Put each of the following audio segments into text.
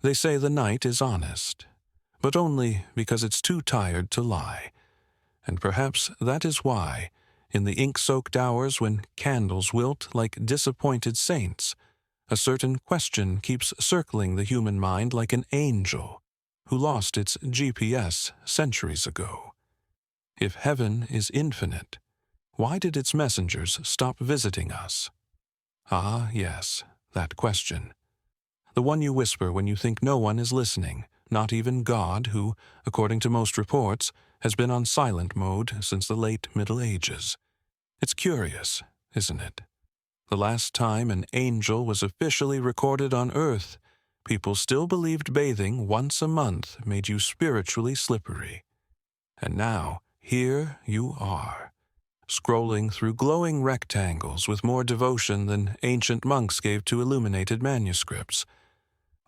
They say the night is honest, but only because it's too tired to lie. And perhaps that is why, in the ink-soaked hours when candles wilt like disappointed saints, a certain question keeps circling the human mind like an angel who lost its GPS centuries ago. If heaven is infinite, why did its messengers stop visiting us? Ah, yes, that question. The one you whisper when you think no one is listening, not even God, who, according to most reports, has been on silent mode since the late Middle Ages. It's curious, isn't it? The last time an angel was officially recorded on Earth, people still believed bathing once a month made you spiritually slippery. And now, here you are, scrolling through glowing rectangles with more devotion than ancient monks gave to illuminated manuscripts,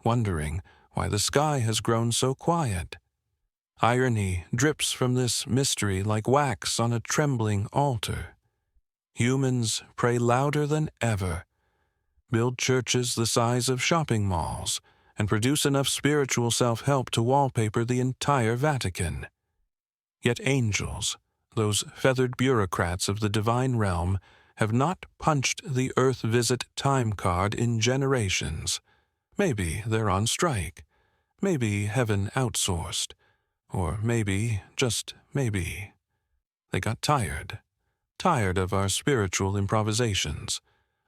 wondering why the sky has grown so quiet. Irony drips from this mystery like wax on a trembling altar. Humans pray louder than ever, build churches the size of shopping malls, and produce enough spiritual self-help to wallpaper the entire Vatican. Yet angels, those feathered bureaucrats of the divine realm, have not punched the Earth visit time card in generations. Maybe they're on strike. Maybe heaven outsourced. Or maybe, just maybe, they got tired. Tired of our spiritual improvisations.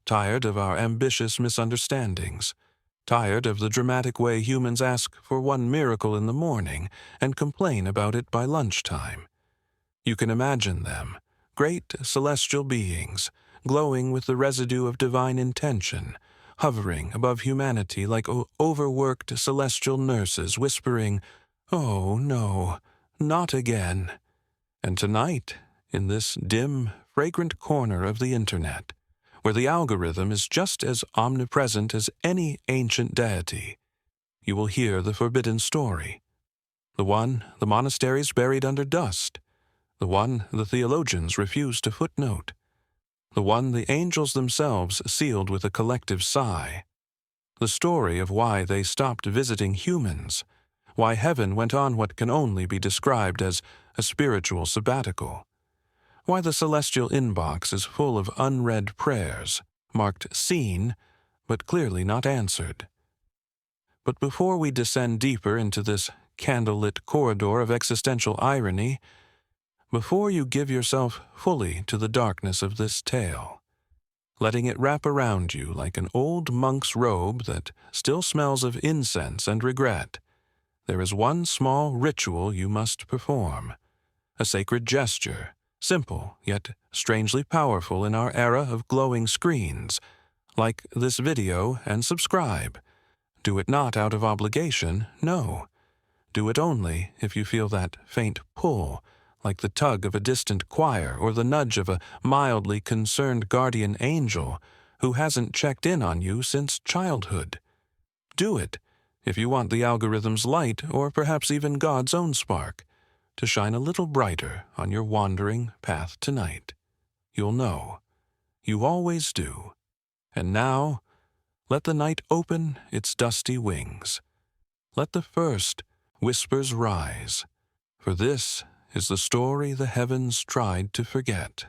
Tired of our ambitious misunderstandings. Tired of the dramatic way humans ask for one miracle in the morning and complain about it by lunchtime. You can imagine them, great celestial beings, glowing with the residue of divine intention, hovering above humanity like overworked celestial nurses whispering, "Oh, no, not again." And tonight, in this dim, fragrant corner of the Internet, where the algorithm is just as omnipresent as any ancient deity, you will hear the forbidden story. The one the monasteries buried under dust. The one the theologians refused to footnote. The one the angels themselves sealed with a collective sigh. The story of why they stopped visiting humans, why heaven went on what can only be described as a spiritual sabbatical, why the celestial inbox is full of unread prayers, marked seen, but clearly not answered. But before we descend deeper into this candlelit corridor of existential irony, before you give yourself fully to the darkness of this tale, letting it wrap around you like an old monk's robe that still smells of incense and regret, there is one small ritual you must perform, a sacred gesture, simple yet strangely powerful in our era of glowing screens. Like this video and subscribe. Do it not out of obligation, no. Do it only if you feel that faint pull, like the tug of a distant choir or the nudge of a mildly concerned guardian angel who hasn't checked in on you since childhood. Do it if you want the algorithm's light, or perhaps even God's own spark, to shine a little brighter on your wandering path tonight. You'll know. You always do. And now, let the night open its dusty wings. Let the first whispers rise, for this is the story the heavens tried to forget,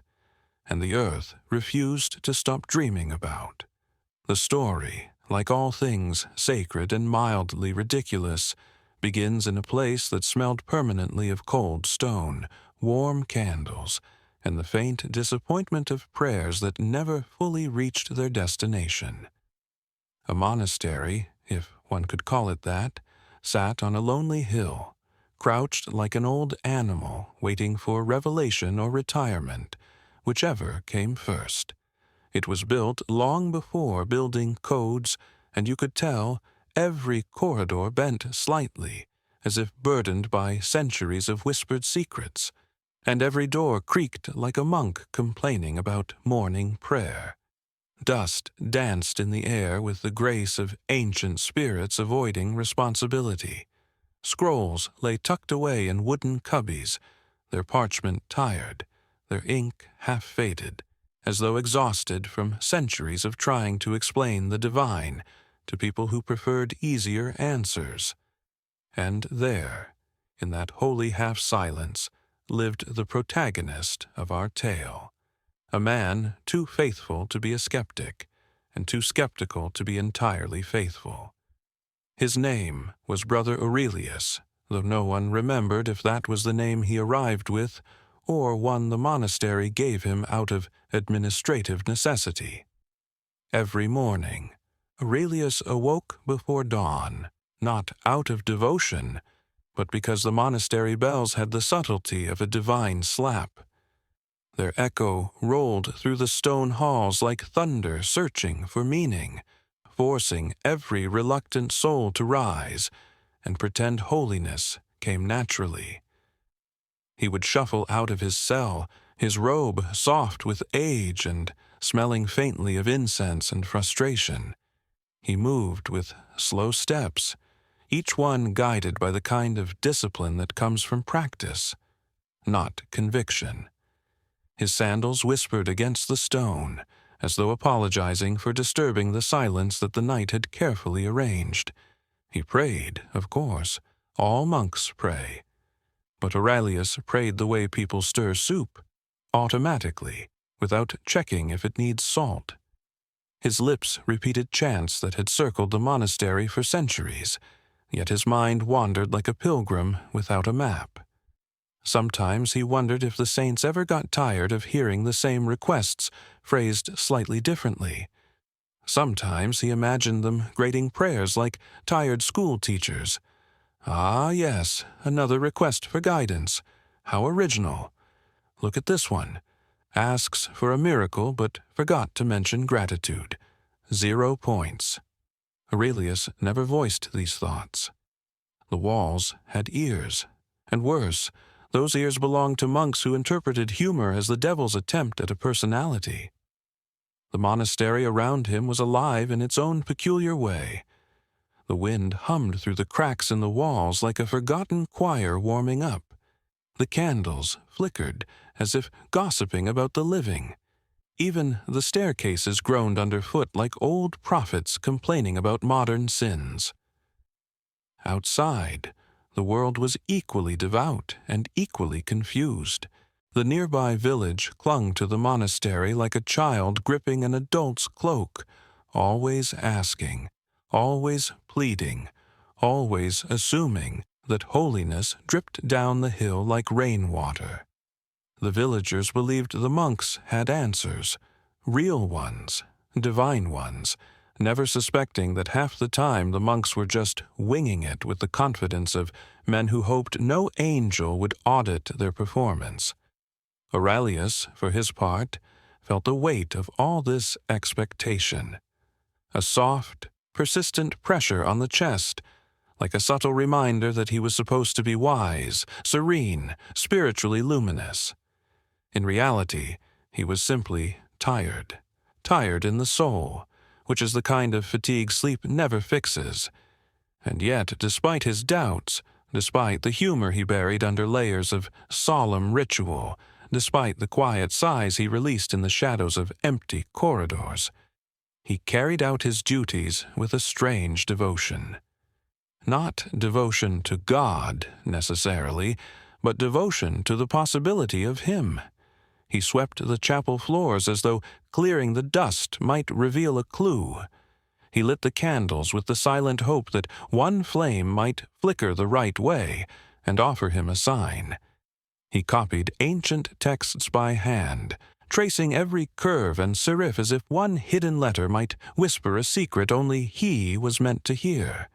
and the earth refused to stop dreaming about. The story, like all things sacred and mildly ridiculous, begins in a place that smelled permanently of cold stone, warm candles, and the faint disappointment of prayers that never fully reached their destination. A monastery, if one could call it that, sat on a lonely hill, crouched like an old animal waiting for revelation or retirement, whichever came first. It was built long before building codes, and you could tell every corridor bent slightly, as if burdened by centuries of whispered secrets, and every door creaked like a monk complaining about morning prayer. Dust danced in the air with the grace of ancient spirits avoiding responsibility. Scrolls lay tucked away in wooden cubbies, their parchment tired, their ink half-faded, as though exhausted from centuries of trying to explain the divine, to people who preferred easier answers. And there, in that holy half-silence, lived the protagonist of our tale, a man too faithful to be a skeptic, and too skeptical to be entirely faithful. His name was Brother Aurelius, though no one remembered if that was the name he arrived with, or one the monastery gave him out of administrative necessity. Every morning, Aurelius awoke before dawn, not out of devotion, but because the monastery bells had the subtlety of a divine slap. Their echo rolled through the stone halls like thunder searching for meaning, forcing every reluctant soul to rise and pretend holiness came naturally. He would shuffle out of his cell, his robe soft with age and smelling faintly of incense and frustration. He moved with slow steps, each one guided by the kind of discipline that comes from practice, not conviction. His sandals whispered against the stone, as though apologizing for disturbing the silence that the night had carefully arranged. He prayed, of course. All monks pray. But Aurelius prayed the way people stir soup, automatically, without checking if it needs salt. His lips repeated chants that had circled the monastery for centuries, yet his mind wandered like a pilgrim without a map. Sometimes he wondered if the saints ever got tired of hearing the same requests phrased slightly differently. Sometimes he imagined them grading prayers like tired school teachers. Ah, yes, another request for guidance. How original. Look at this one. Asks for a miracle but forgot to mention gratitude. 0 points. Aurelius never voiced these thoughts. The walls had ears, and worse, those ears belonged to monks who interpreted humor as the devil's attempt at a personality. The monastery around him was alive in its own peculiar way. The wind hummed through the cracks in the walls like a forgotten choir warming up. The candles flickered as if gossiping about the living. Even the staircases groaned underfoot like old prophets complaining about modern sins. Outside, the world was equally devout and equally confused. The nearby village clung to the monastery like a child gripping an adult's cloak, always asking, always pleading, always assuming that holiness dripped down the hill like rainwater. The villagers believed the monks had answers, real ones, divine ones, never suspecting that half the time the monks were just winging it with the confidence of men who hoped no angel would audit their performance. Aurelius, for his part, felt the weight of all this expectation. A soft, persistent pressure on the chest, like a subtle reminder that he was supposed to be wise, serene, spiritually luminous. In reality, he was simply tired, tired in the soul, which is the kind of fatigue sleep never fixes. And yet, despite his doubts, despite the humor he buried under layers of solemn ritual, despite the quiet sighs he released in the shadows of empty corridors, he carried out his duties with a strange devotion. Not devotion to God, necessarily, but devotion to the possibility of Him. He swept the chapel floors as though clearing the dust might reveal a clue. He lit the candles with the silent hope that one flame might flicker the right way and offer him a sign. He copied ancient texts by hand, tracing every curve and serif as if one hidden letter might whisper a secret only he was meant to hear.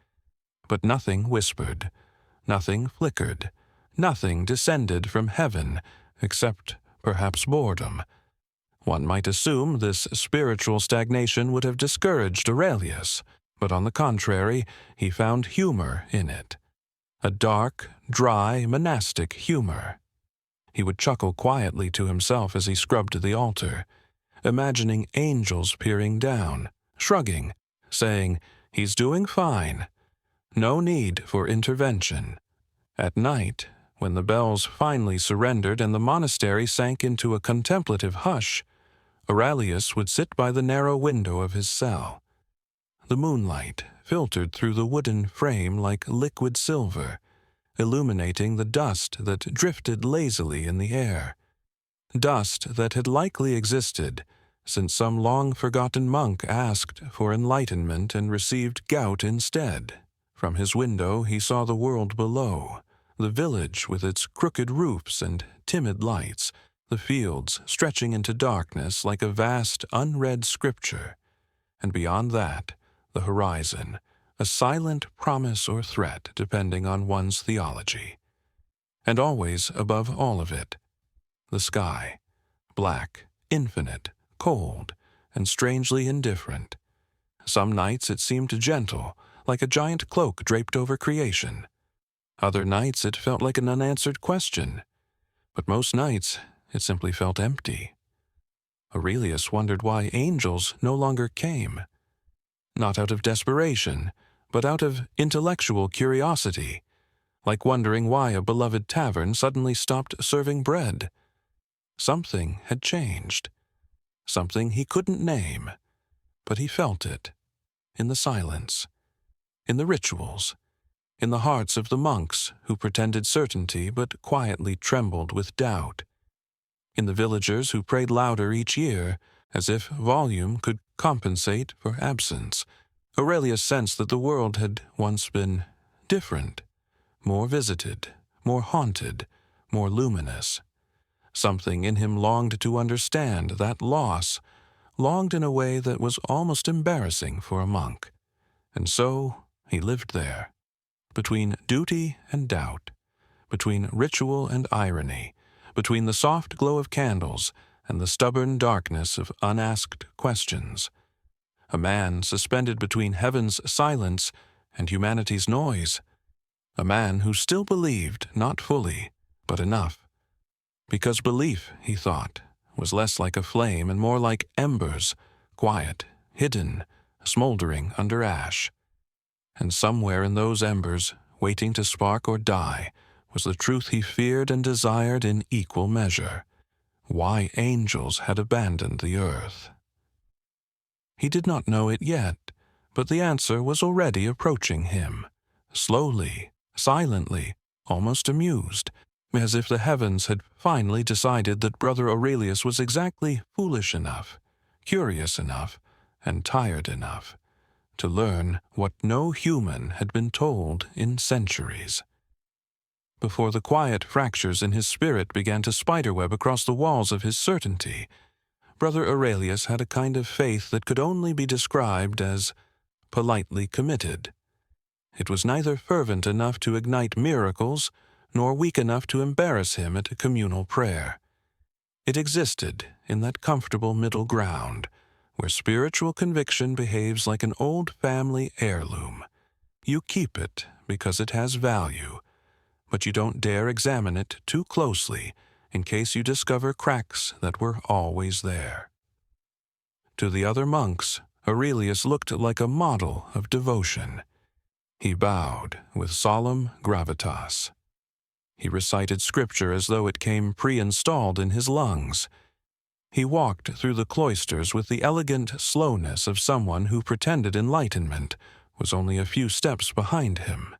But nothing whispered, nothing flickered, nothing descended from heaven, except perhaps boredom. One might assume this spiritual stagnation would have discouraged Aurelius, but on the contrary, he found humor in it. A dark, dry, monastic humor. He would chuckle quietly to himself as he scrubbed the altar, imagining angels peering down, shrugging, saying, "He's doing fine. No need for intervention." At night, when the bells finally surrendered and the monastery sank into a contemplative hush, Aurelius would sit by the narrow window of his cell. the moonlight filtered through the wooden frame like liquid silver, illuminating the dust that drifted lazily in the air. Dust that had likely existed since some long-forgotten monk asked for enlightenment and received gout instead. From his window he saw the world below, the village with its crooked roofs and timid lights, the fields stretching into darkness like a vast, unread scripture, and beyond that, the horizon, a silent promise or threat depending on one's theology. And always above all of it, the sky, black, infinite, cold, and strangely indifferent. Some nights it seemed gentle, like a giant cloak draped over creation. Other nights it felt like an unanswered question. But most nights it simply felt empty. Aurelius wondered why angels no longer came. Not out of desperation, but out of intellectual curiosity, like wondering why a beloved tavern suddenly stopped serving bread. Something had changed. Something he couldn't name, but he felt it, in the silence, in the rituals, in the hearts of the monks who pretended certainty but quietly trembled with doubt, in the villagers who prayed louder each year, as if volume could compensate for absence. Aurelius sensed that the world had once been different, more visited, more haunted, more luminous. Something in him longed to understand that loss, longed in a way that was almost embarrassing for a monk. And so he lived there, between duty and doubt, between ritual and irony, between the soft glow of candles and the stubborn darkness of unasked questions. A man suspended between heaven's silence and humanity's noise. A man who still believed, not fully, but enough. Because belief, he thought, was less like a flame and more like embers, quiet, hidden, smoldering under ash. And somewhere in those embers, waiting to spark or die, was the truth he feared and desired in equal measure: why angels had abandoned the earth. He did not know it yet, but the answer was already approaching him, slowly, silently, almost amused, as if the heavens had finally decided that Brother Aurelius was exactly foolish enough, curious enough, and tired enough to learn what no human had been told in centuries. Before the quiet fractures in his spirit began to spiderweb across the walls of his certainty, Brother Aurelius had a kind of faith that could only be described as politely committed. It was neither fervent enough to ignite miracles, nor weak enough to embarrass him at a communal prayer. It existed in that comfortable middle ground, where spiritual conviction behaves like an old family heirloom. You keep it because it has value, but you don't dare examine it too closely in case you discover cracks that were always there. To the other monks, Aurelius looked like a model of devotion. He bowed with solemn gravitas. He recited scripture as though it came pre-installed in his lungs. He walked through the cloisters with the elegant slowness of someone who pretended enlightenment was only a few steps behind him.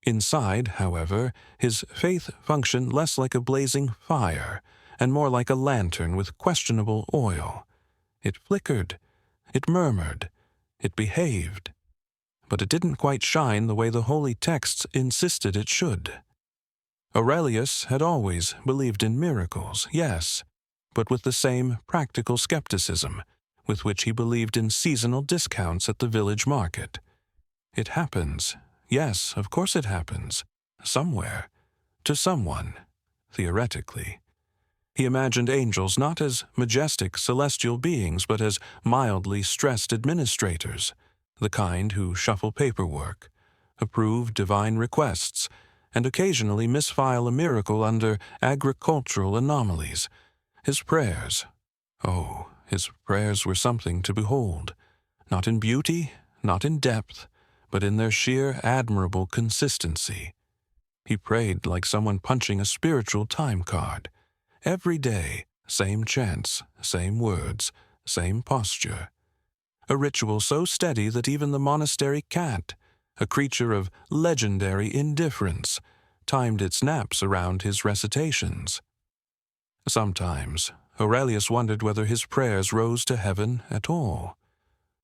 Inside, however, his faith functioned less like a blazing fire and more like a lantern with questionable oil. It flickered, it murmured, it behaved, but it didn't quite shine the way the holy texts insisted it should. Aurelius had always believed in miracles, yes, but with the same practical skepticism with which he believed in seasonal discounts at the village market. It happens. Yes, of course it happens. Somewhere. To someone. Theoretically. He imagined angels not as majestic celestial beings, but as mildly stressed administrators, the kind who shuffle paperwork, approve divine requests, and occasionally misfile a miracle under agricultural anomalies. His prayers. Oh, his prayers were something to behold. Not in beauty, not in depth, but in their sheer admirable consistency. He prayed like someone punching a spiritual time card. Every day, same chants, same words, same posture. a ritual so steady that even the monastery cat, a creature of legendary indifference, timed its naps around his recitations. Sometimes Aurelius wondered whether his prayers rose to heaven at all,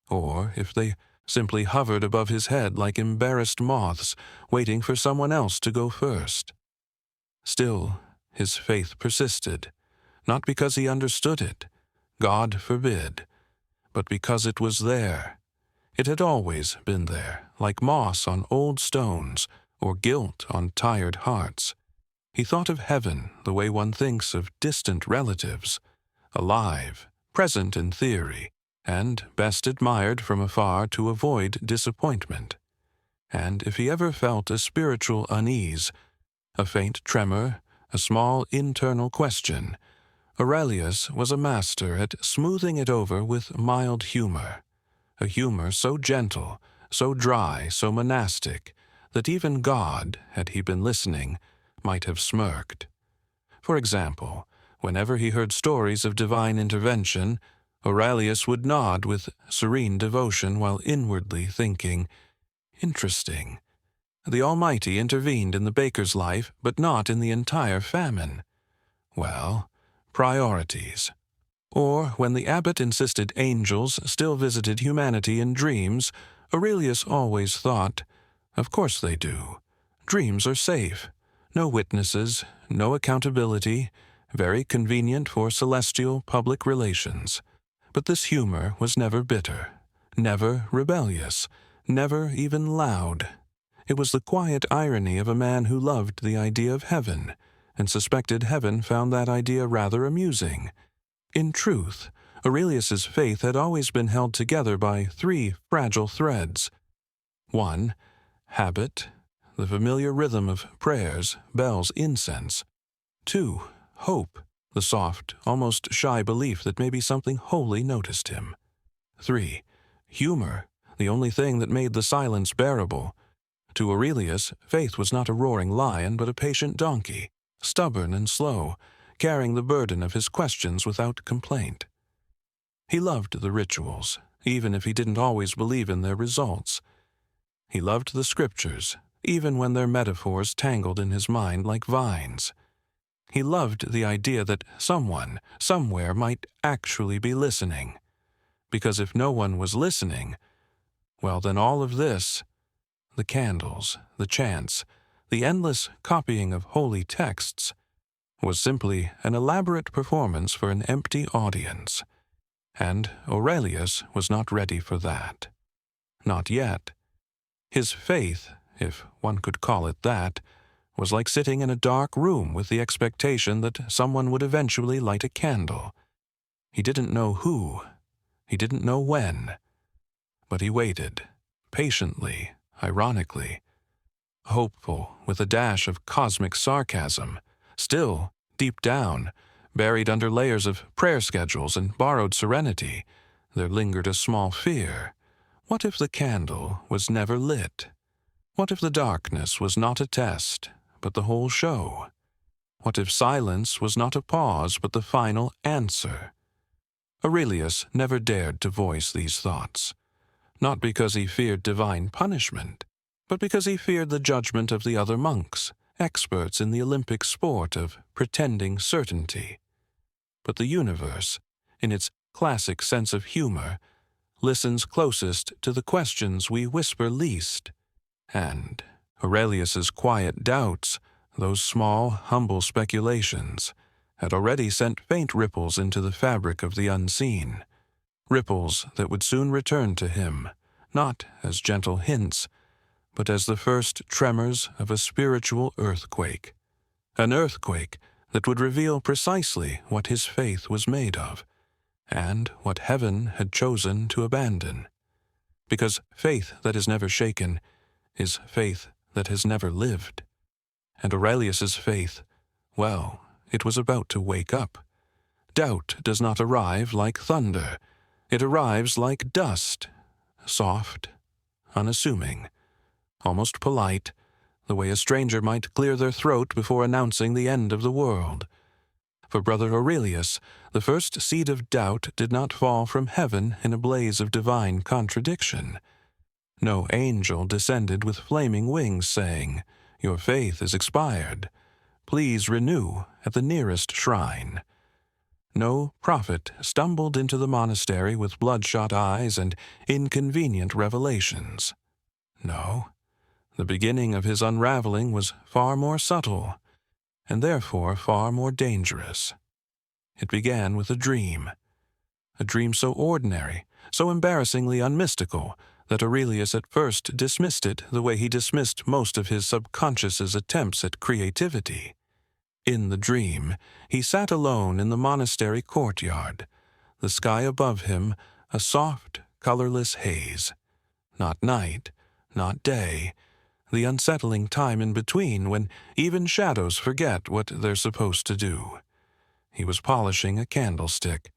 or if they simply hovered above his head like embarrassed moths waiting for someone else to go first. Still, his faith persisted, not because he understood it, God forbid, but because it was there. It had always been there, like moss on old stones or guilt on tired hearts. He thought of heaven the way one thinks of distant relatives, alive, present in theory, and best admired from afar to avoid disappointment. And if he ever felt a spiritual unease, a faint tremor, a small internal question, Aurelius was a master at smoothing it over with mild humor, a humor so gentle, so dry, so monastic, that even God, had he been listening, might have smirked. For example, whenever he heard stories of divine intervention, Aurelius would nod with serene devotion while inwardly thinking, "Interesting. The Almighty intervened in the baker's life, but not in the entire famine. Well, priorities." Or when the abbot insisted angels still visited humanity in dreams, Aurelius always thought, "Of course they do. Dreams are safe. No witnesses, no accountability, very convenient for celestial public relations." But this humor was never bitter, never rebellious, never even loud. It was the quiet irony of a man who loved the idea of heaven, and suspected heaven found that idea rather amusing. In truth, Aurelius's faith had always been held together by three fragile threads. 1. Habit, the familiar rhythm of prayers, bells, incense. 2. Hope, the soft, almost shy belief that maybe something holy noticed him. 3. Humor, the only thing that made the silence bearable. To Aurelius, faith was not a roaring lion but a patient donkey, stubborn and slow, carrying the burden of his questions without complaint. He loved the rituals, even if he didn't always believe in their results. He loved the scriptures, even when their metaphors tangled in his mind like vines. He loved the idea that someone, somewhere, might actually be listening. Because if no one was listening, well, then all of this, the candles, the chants, the endless copying of holy texts, was simply an elaborate performance for an empty audience. And Aurelius was not ready for that. Not yet. His faith, if one could call it that, was like sitting in a dark room with the expectation that someone would eventually light a candle. He didn't know who. He didn't know when. But he waited, patiently, ironically, hopeful with a dash of cosmic sarcasm. Still, deep down, buried under layers of prayer schedules and borrowed serenity, there lingered a small fear. What if the candle was never lit? What if the darkness was not a test, but the whole show? What if silence was not a pause, but the final answer? Aurelius never dared to voice these thoughts, not because he feared divine punishment, but because he feared the judgment of the other monks, experts in the Olympic sport of pretending certainty. But the universe, in its classic sense of humor, listens closest to the questions we whisper least. And Aurelius's quiet doubts, those small, humble speculations, had already sent faint ripples into the fabric of the unseen, ripples that would soon return to him, not as gentle hints, but as the first tremors of a spiritual earthquake, an earthquake that would reveal precisely what his faith was made of, and what heaven had chosen to abandon. Because faith that is never shaken is faith that has never lived. And Aurelius's faith, well, it was about to wake up. Doubt does not arrive like thunder. It arrives like dust, soft, unassuming, almost polite, the way a stranger might clear their throat before announcing the end of the world. For Brother Aurelius, the first seed of doubt did not fall from heaven in a blaze of divine contradiction. No angel descended with flaming wings, saying, "Your faith is expired. Please renew at the nearest shrine." No prophet stumbled into the monastery with bloodshot eyes and inconvenient revelations. No, the beginning of his unraveling was far more subtle, and therefore far more dangerous. It began with a dream so ordinary, so embarrassingly unmystical, that Aurelius at first dismissed it the way he dismissed most of his subconscious's attempts at creativity. In the dream, he sat alone in the monastery courtyard, the sky above him a soft, colorless haze. Not night, not day, the unsettling time in between when even shadows forget what they're supposed to do. He was polishing a candlestick,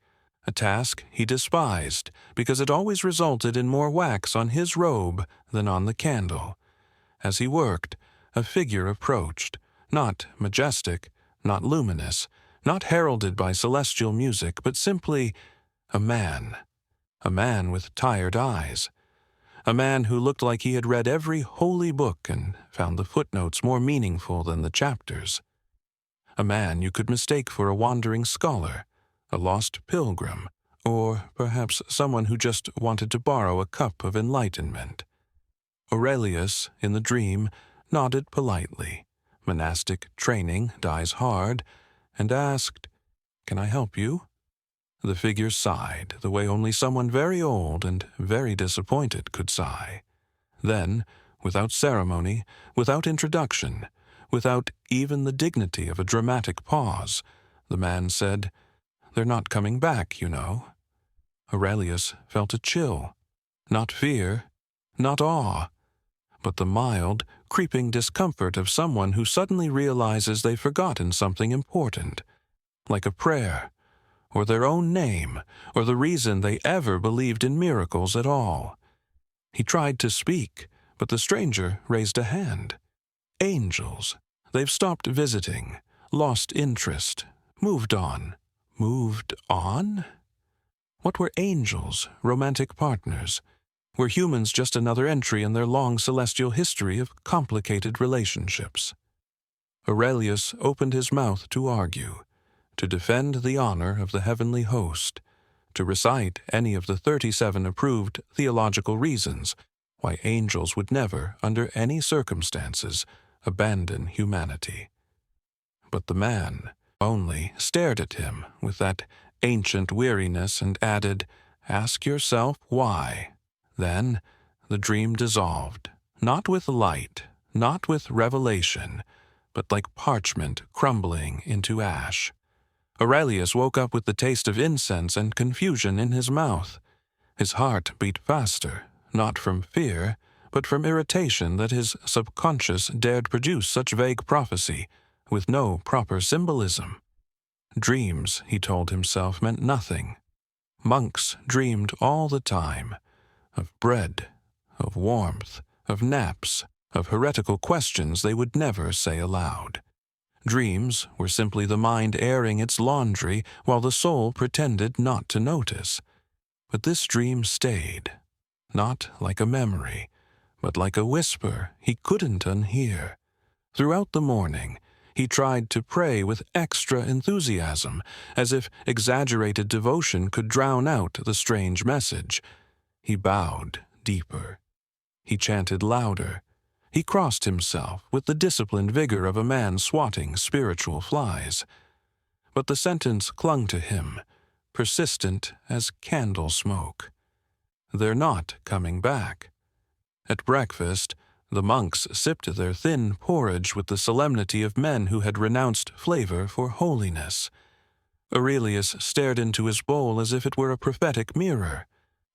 a task he despised because it always resulted in more wax on his robe than on the candle. As he worked, a figure approached, not majestic, not luminous, not heralded by celestial music, but simply a man with tired eyes, a man who looked like he had read every holy book and found the footnotes more meaningful than the chapters, a man you could mistake for a wandering scholar, a lost pilgrim, or perhaps someone who just wanted to borrow a cup of enlightenment. Aurelius, in the dream, nodded politely. Monastic training dies hard, and asked, "Can I help you?" The figure sighed, the way only someone very old and very disappointed could sigh. Then, without ceremony, without introduction, without even the dignity of a dramatic pause, the man said, "They're not coming back, you know." Aurelius felt a chill, not fear, not awe, but the mild, creeping discomfort of someone who suddenly realizes they've forgotten something important, like a prayer, or their own name, or the reason they ever believed in miracles at all. He tried to speak, but the stranger raised a hand. Angels. They've stopped visiting, lost interest, moved on. Moved on? What were angels, romantic partners? Were humans just another entry in their long celestial history of complicated relationships? Aurelius opened his mouth to argue, to defend the honor of the heavenly host, to recite any of the 37 approved theological reasons why angels would never, under any circumstances, abandon humanity. But the man only stared at him with that ancient weariness and added, "Ask yourself why." Then the dream dissolved, not with light, not with revelation, but like parchment crumbling into ash. Aurelius woke up with the taste of incense and confusion in his mouth. His heart beat faster, not from fear, but from irritation that his subconscious dared produce such vague prophecy, with no proper symbolism. Dreams, he told himself, meant nothing. Monks dreamed all the time, of bread, of warmth, of naps, of heretical questions they would never say aloud. Dreams were simply the mind airing its laundry while the soul pretended not to notice. But this dream stayed, not like a memory, but like a whisper he couldn't unhear. Throughout the morning, he tried to pray with extra enthusiasm, as if exaggerated devotion could drown out the strange message. He bowed deeper. He chanted louder. He crossed himself with the disciplined vigor of a man swatting spiritual flies. But the sentence clung to him, persistent as candle smoke. "They're not coming back." At breakfast, the monks sipped their thin porridge with the solemnity of men who had renounced flavor for holiness. Aurelius stared into his bowl as if it were a prophetic mirror,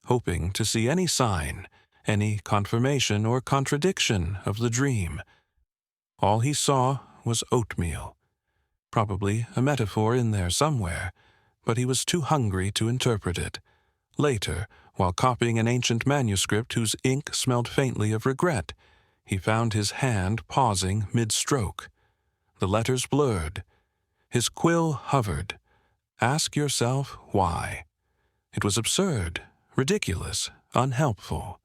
hoping to see any sign, any confirmation or contradiction of the dream. All he saw was oatmeal, probably a metaphor in there somewhere, but he was too hungry to interpret it. Later, while copying an ancient manuscript whose ink smelled faintly of regret, he found his hand pausing mid-stroke. The letters blurred. His quill hovered. Ask yourself why. It was absurd, ridiculous, unhelpful.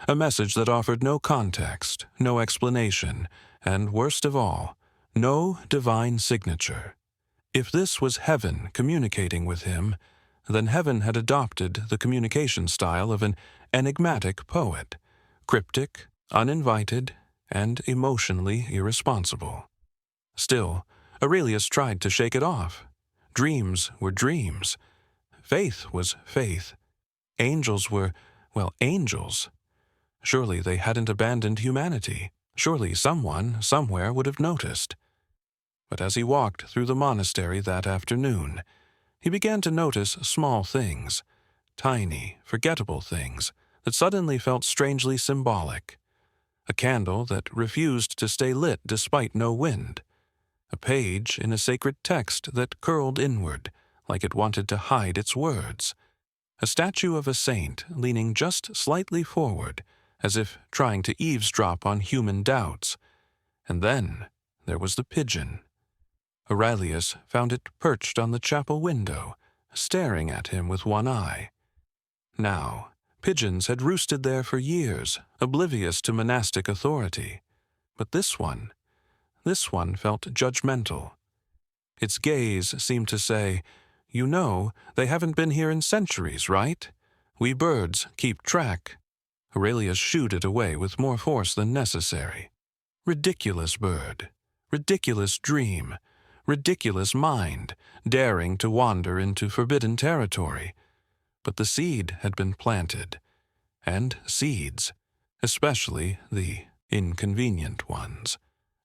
A message that offered no context, no explanation, and worst of all, no divine signature. If this was heaven communicating with him, then heaven had adopted the communication style of an enigmatic poet, cryptic, uninvited, and emotionally irresponsible. Still, Aurelius tried to shake it off. Dreams were dreams. Faith was faith. Angels were, well, angels. Surely they hadn't abandoned humanity. Surely someone, somewhere, would have noticed. But as he walked through the monastery that afternoon, he began to notice small things, tiny, forgettable things that suddenly felt strangely symbolic. A candle that refused to stay lit despite no wind. A page in a sacred text that curled inward, like it wanted to hide its words. A statue of a saint leaning just slightly forward, as if trying to eavesdrop on human doubts. And then there was the pigeon. Aurelius found it perched on the chapel window, staring at him with one eye. Now, pigeons had roosted there for years, oblivious to monastic authority. But this one felt judgmental. Its gaze seemed to say, "You know, they haven't been here in centuries, right? We birds keep track." Aurelius shooed it away with more force than necessary. Ridiculous bird, ridiculous dream, ridiculous mind, daring to wander into forbidden territory. But the seed had been planted, and seeds, especially the inconvenient ones,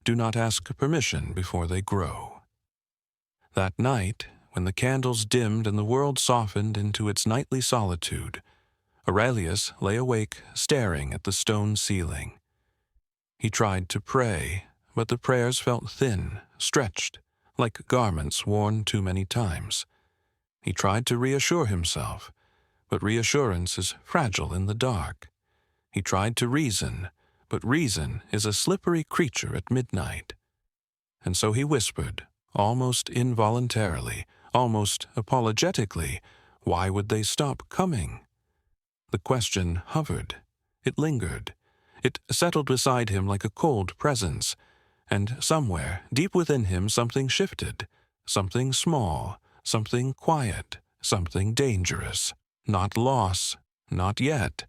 do not ask permission before they grow. That night, when the candles dimmed and the world softened into its nightly solitude, Aurelius lay awake, staring at the stone ceiling. He tried to pray, but the prayers felt thin, stretched, like garments worn too many times. He tried to reassure himself, but reassurance is fragile in the dark. He tried to reason, but reason is a slippery creature at midnight. And so he whispered, almost involuntarily, almost apologetically, why would they stop coming? The question hovered. It lingered. It settled beside him like a cold presence, and somewhere, deep within him, something shifted, something small, something quiet, something dangerous. Not loss, not yet,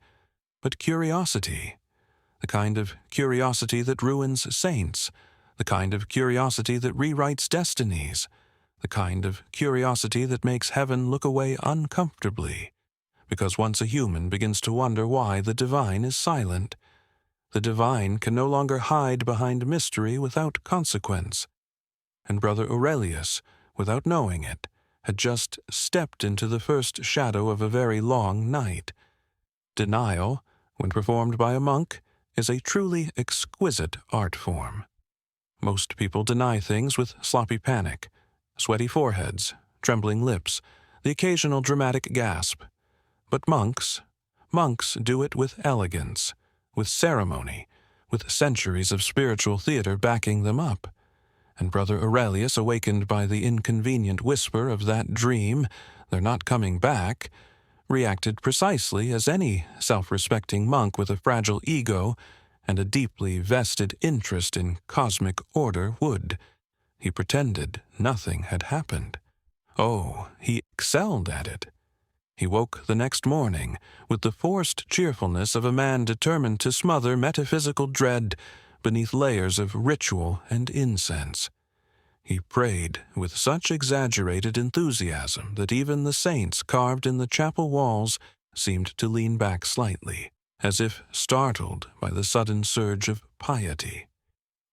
but curiosity. The kind of curiosity that ruins saints, the kind of curiosity that rewrites destinies, the kind of curiosity that makes heaven look away uncomfortably, because once a human begins to wonder why the divine is silent, the divine can no longer hide behind mystery without consequence. And Brother Aurelius, without knowing it, had just stepped into the first shadow of a very long night. Denial, when performed by a monk, is a truly exquisite art form. Most people deny things with sloppy panic, sweaty foreheads, trembling lips, the occasional dramatic gasp. But monks do it with elegance, with ceremony, with centuries of spiritual theater backing them up. And Brother Aurelius, awakened by the inconvenient whisper of that dream, "They're not coming back," reacted precisely as any self-respecting monk with a fragile ego and a deeply vested interest in cosmic order would. He pretended nothing had happened. Oh, he excelled at it. He woke the next morning with the forced cheerfulness of a man determined to smother metaphysical dread beneath layers of ritual and incense. He prayed with such exaggerated enthusiasm that even the saints carved in the chapel walls seemed to lean back slightly, as if startled by the sudden surge of piety.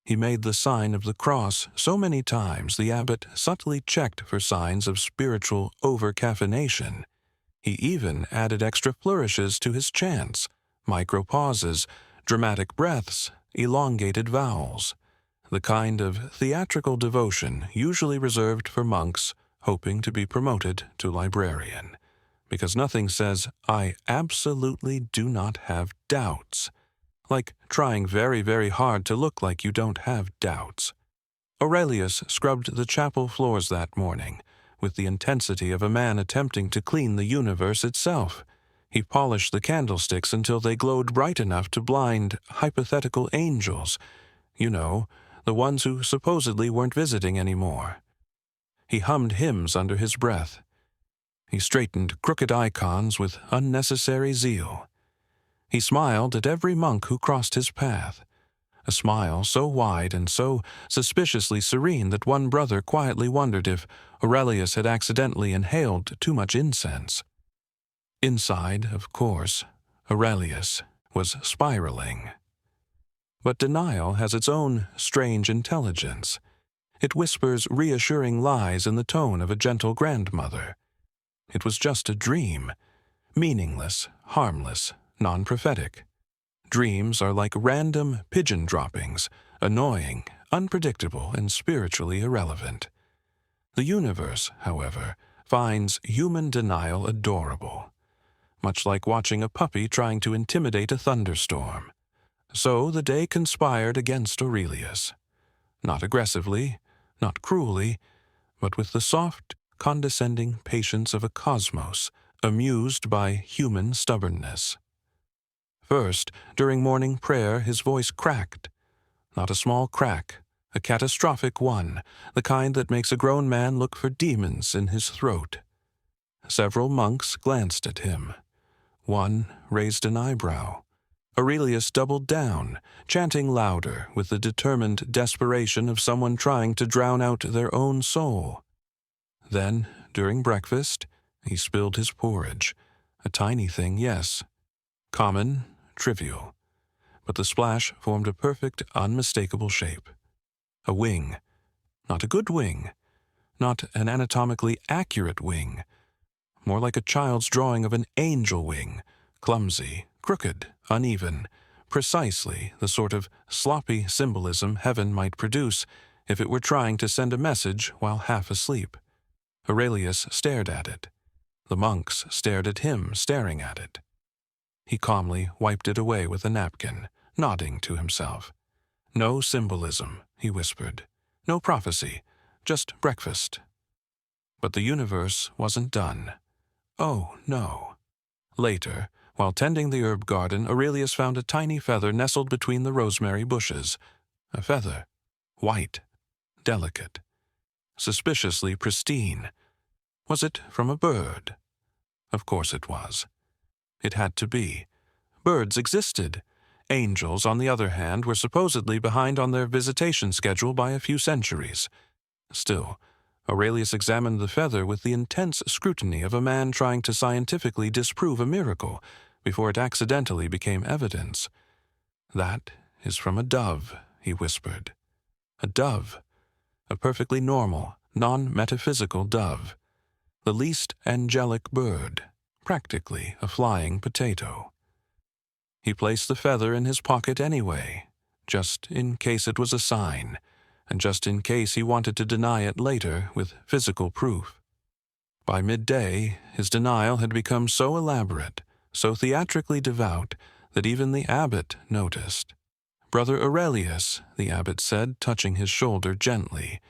He made the sign of the cross so many times the abbot subtly checked for signs of spiritual over-caffeination. He even added extra flourishes to his chants, micro-pauses, dramatic breaths, elongated vowels, the kind of theatrical devotion usually reserved for monks hoping to be promoted to librarian, because nothing says, "I absolutely do not have doubts," like trying very, very hard to look like you don't have doubts. Aurelius scrubbed the chapel floors that morning, with the intensity of a man attempting to clean the universe itself. He polished the candlesticks until they glowed bright enough to blind hypothetical angels, you know, the ones who supposedly weren't visiting anymore. He hummed hymns under his breath. He straightened crooked icons with unnecessary zeal. He smiled at every monk who crossed his path, a smile so wide and so suspiciously serene that one brother quietly wondered if Aurelius had accidentally inhaled too much incense. Inside, of course, Aurelius was spiraling. But denial has its own strange intelligence. It whispers reassuring lies in the tone of a gentle grandmother. It was just a dream, meaningless, harmless, non-prophetic. Dreams are like random pigeon droppings, annoying, unpredictable, and spiritually irrelevant. The universe, however, finds human denial adorable, much like watching a puppy trying to intimidate a thunderstorm. So the day conspired against Aurelius. Not aggressively, not cruelly, but with the soft, condescending patience of a cosmos, amused by human stubbornness. First, during morning prayer, his voice cracked. Not a small crack, a catastrophic one, the kind that makes a grown man look for demons in his throat. Several monks glanced at him. One raised an eyebrow. Aurelius doubled down, chanting louder with the determined desperation of someone trying to drown out their own soul. Then, during breakfast, he spilled his porridge. A tiny thing, yes. Common, trivial. But the splash formed a perfect, unmistakable shape. A wing. Not a good wing. Not an anatomically accurate wing. More like a child's drawing of an angel wing. Clumsy, crooked, uneven. Precisely the sort of sloppy symbolism heaven might produce if it were trying to send a message while half asleep. Aurelius stared at it. The monks stared at him, staring at it. He calmly wiped it away with a napkin, nodding to himself. No symbolism, he whispered. No prophecy, just breakfast. But the universe wasn't done. Oh, no. Later, while tending the herb garden, Aurelius found a tiny feather nestled between the rosemary bushes. A feather. White. Delicate. Suspiciously pristine. Was it from a bird? Of course it was. It had to be. Birds existed. Angels, on the other hand, were supposedly behind on their visitation schedule by a few centuries. Still, Aurelius examined the feather with the intense scrutiny of a man trying to scientifically disprove a miracle before it accidentally became evidence. "That is from a dove," he whispered. A dove. A perfectly normal, non-metaphysical dove. The least angelic bird. Practically a flying potato. He placed the feather in his pocket anyway, just in case it was a sign, and just in case he wanted to deny it later with physical proof. By midday, his denial had become so elaborate, so theatrically devout, that even the abbot noticed. "Brother Aurelius," the abbot said, touching his shoulder gently,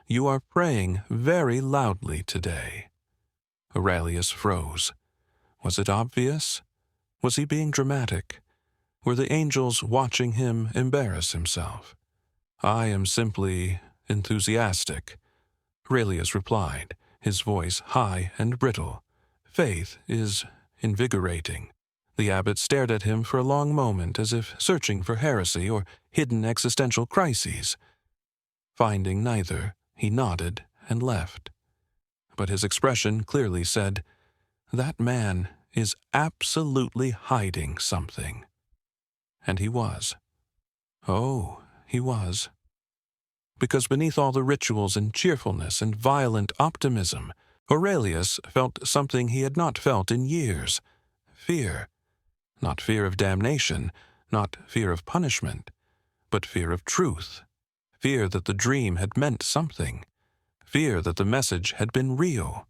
"you are praying very loudly today." Aurelius froze. Was it obvious? Was he being dramatic? Were the angels watching him embarrass himself? "I am simply enthusiastic," Aurelius replied, his voice high and brittle. "Faith is invigorating." The abbot stared at him for a long moment as if searching for heresy or hidden existential crises. Finding neither, he nodded and left. But his expression clearly said, "That man is absolutely hiding something." And he was. Oh, he was. Because beneath all the rituals and cheerfulness and violent optimism, Aurelius felt something he had not felt in years. Fear. Not fear of damnation, not fear of punishment, but fear of truth. Fear that the dream had meant something. Fear that the message had been real.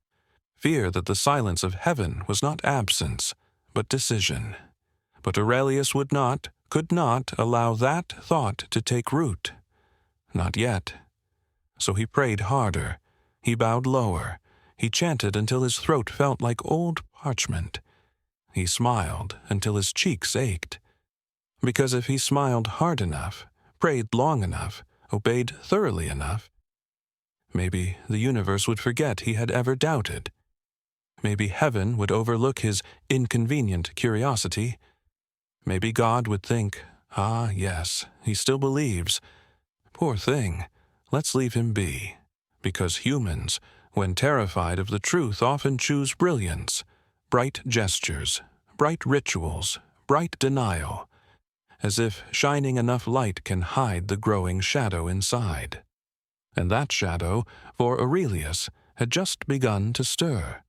Fear that the silence of heaven was not absence, but decision. But Aurelius would not, could not allow that thought to take root. Not yet. So he prayed harder. He bowed lower. He chanted until his throat felt like old parchment. He smiled until his cheeks ached. Because if he smiled hard enough, prayed long enough, obeyed thoroughly enough, maybe the universe would forget he had ever doubted. Maybe heaven would overlook his inconvenient curiosity. Maybe God would think, "Ah, yes, he still believes. Poor thing, let's leave him be." Because humans, when terrified of the truth, often choose brilliance, bright gestures, bright rituals, bright denial, as if shining enough light can hide the growing shadow inside. And that shadow, for Aurelius, had just begun to stir.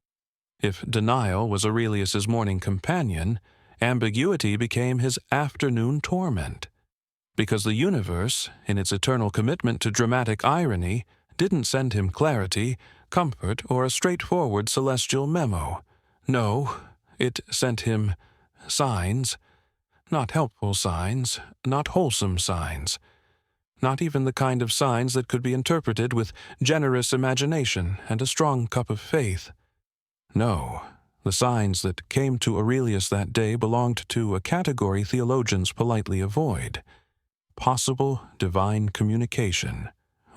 If denial was Aurelius's morning companion, ambiguity became his afternoon torment. Because the universe, in its eternal commitment to dramatic irony, didn't send him clarity, comfort, or a straightforward celestial memo. No, it sent him signs. Not helpful signs, not wholesome signs. Not even the kind of signs that could be interpreted with generous imagination and a strong cup of faith. No, the signs that came to Aurelius that day belonged to a category theologians politely avoid: possible divine communication,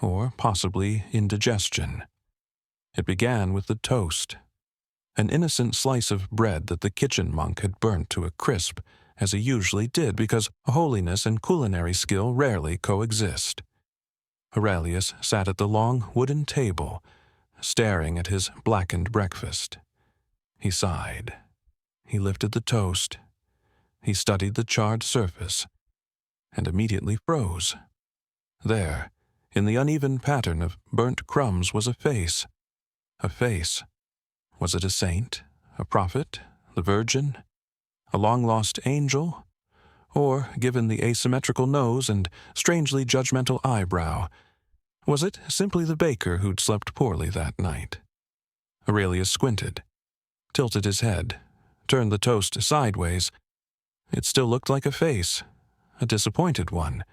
or possibly indigestion. It began with the toast, an innocent slice of bread that the kitchen monk had burnt to a crisp, as he usually did, because holiness and culinary skill rarely coexist. Aurelius sat at the long wooden table, staring at his blackened breakfast. He sighed. He lifted the toast. He studied the charred surface, and immediately froze. There, in the uneven pattern of burnt crumbs, was a face. A face. Was it a saint, a prophet, the Virgin, a long-lost angel? Or, given the asymmetrical nose and strangely judgmental eyebrow, was it simply the baker who'd slept poorly that night? Aurelius squinted, tilted his head, turned the toast sideways. It still looked like a face, a disappointed one,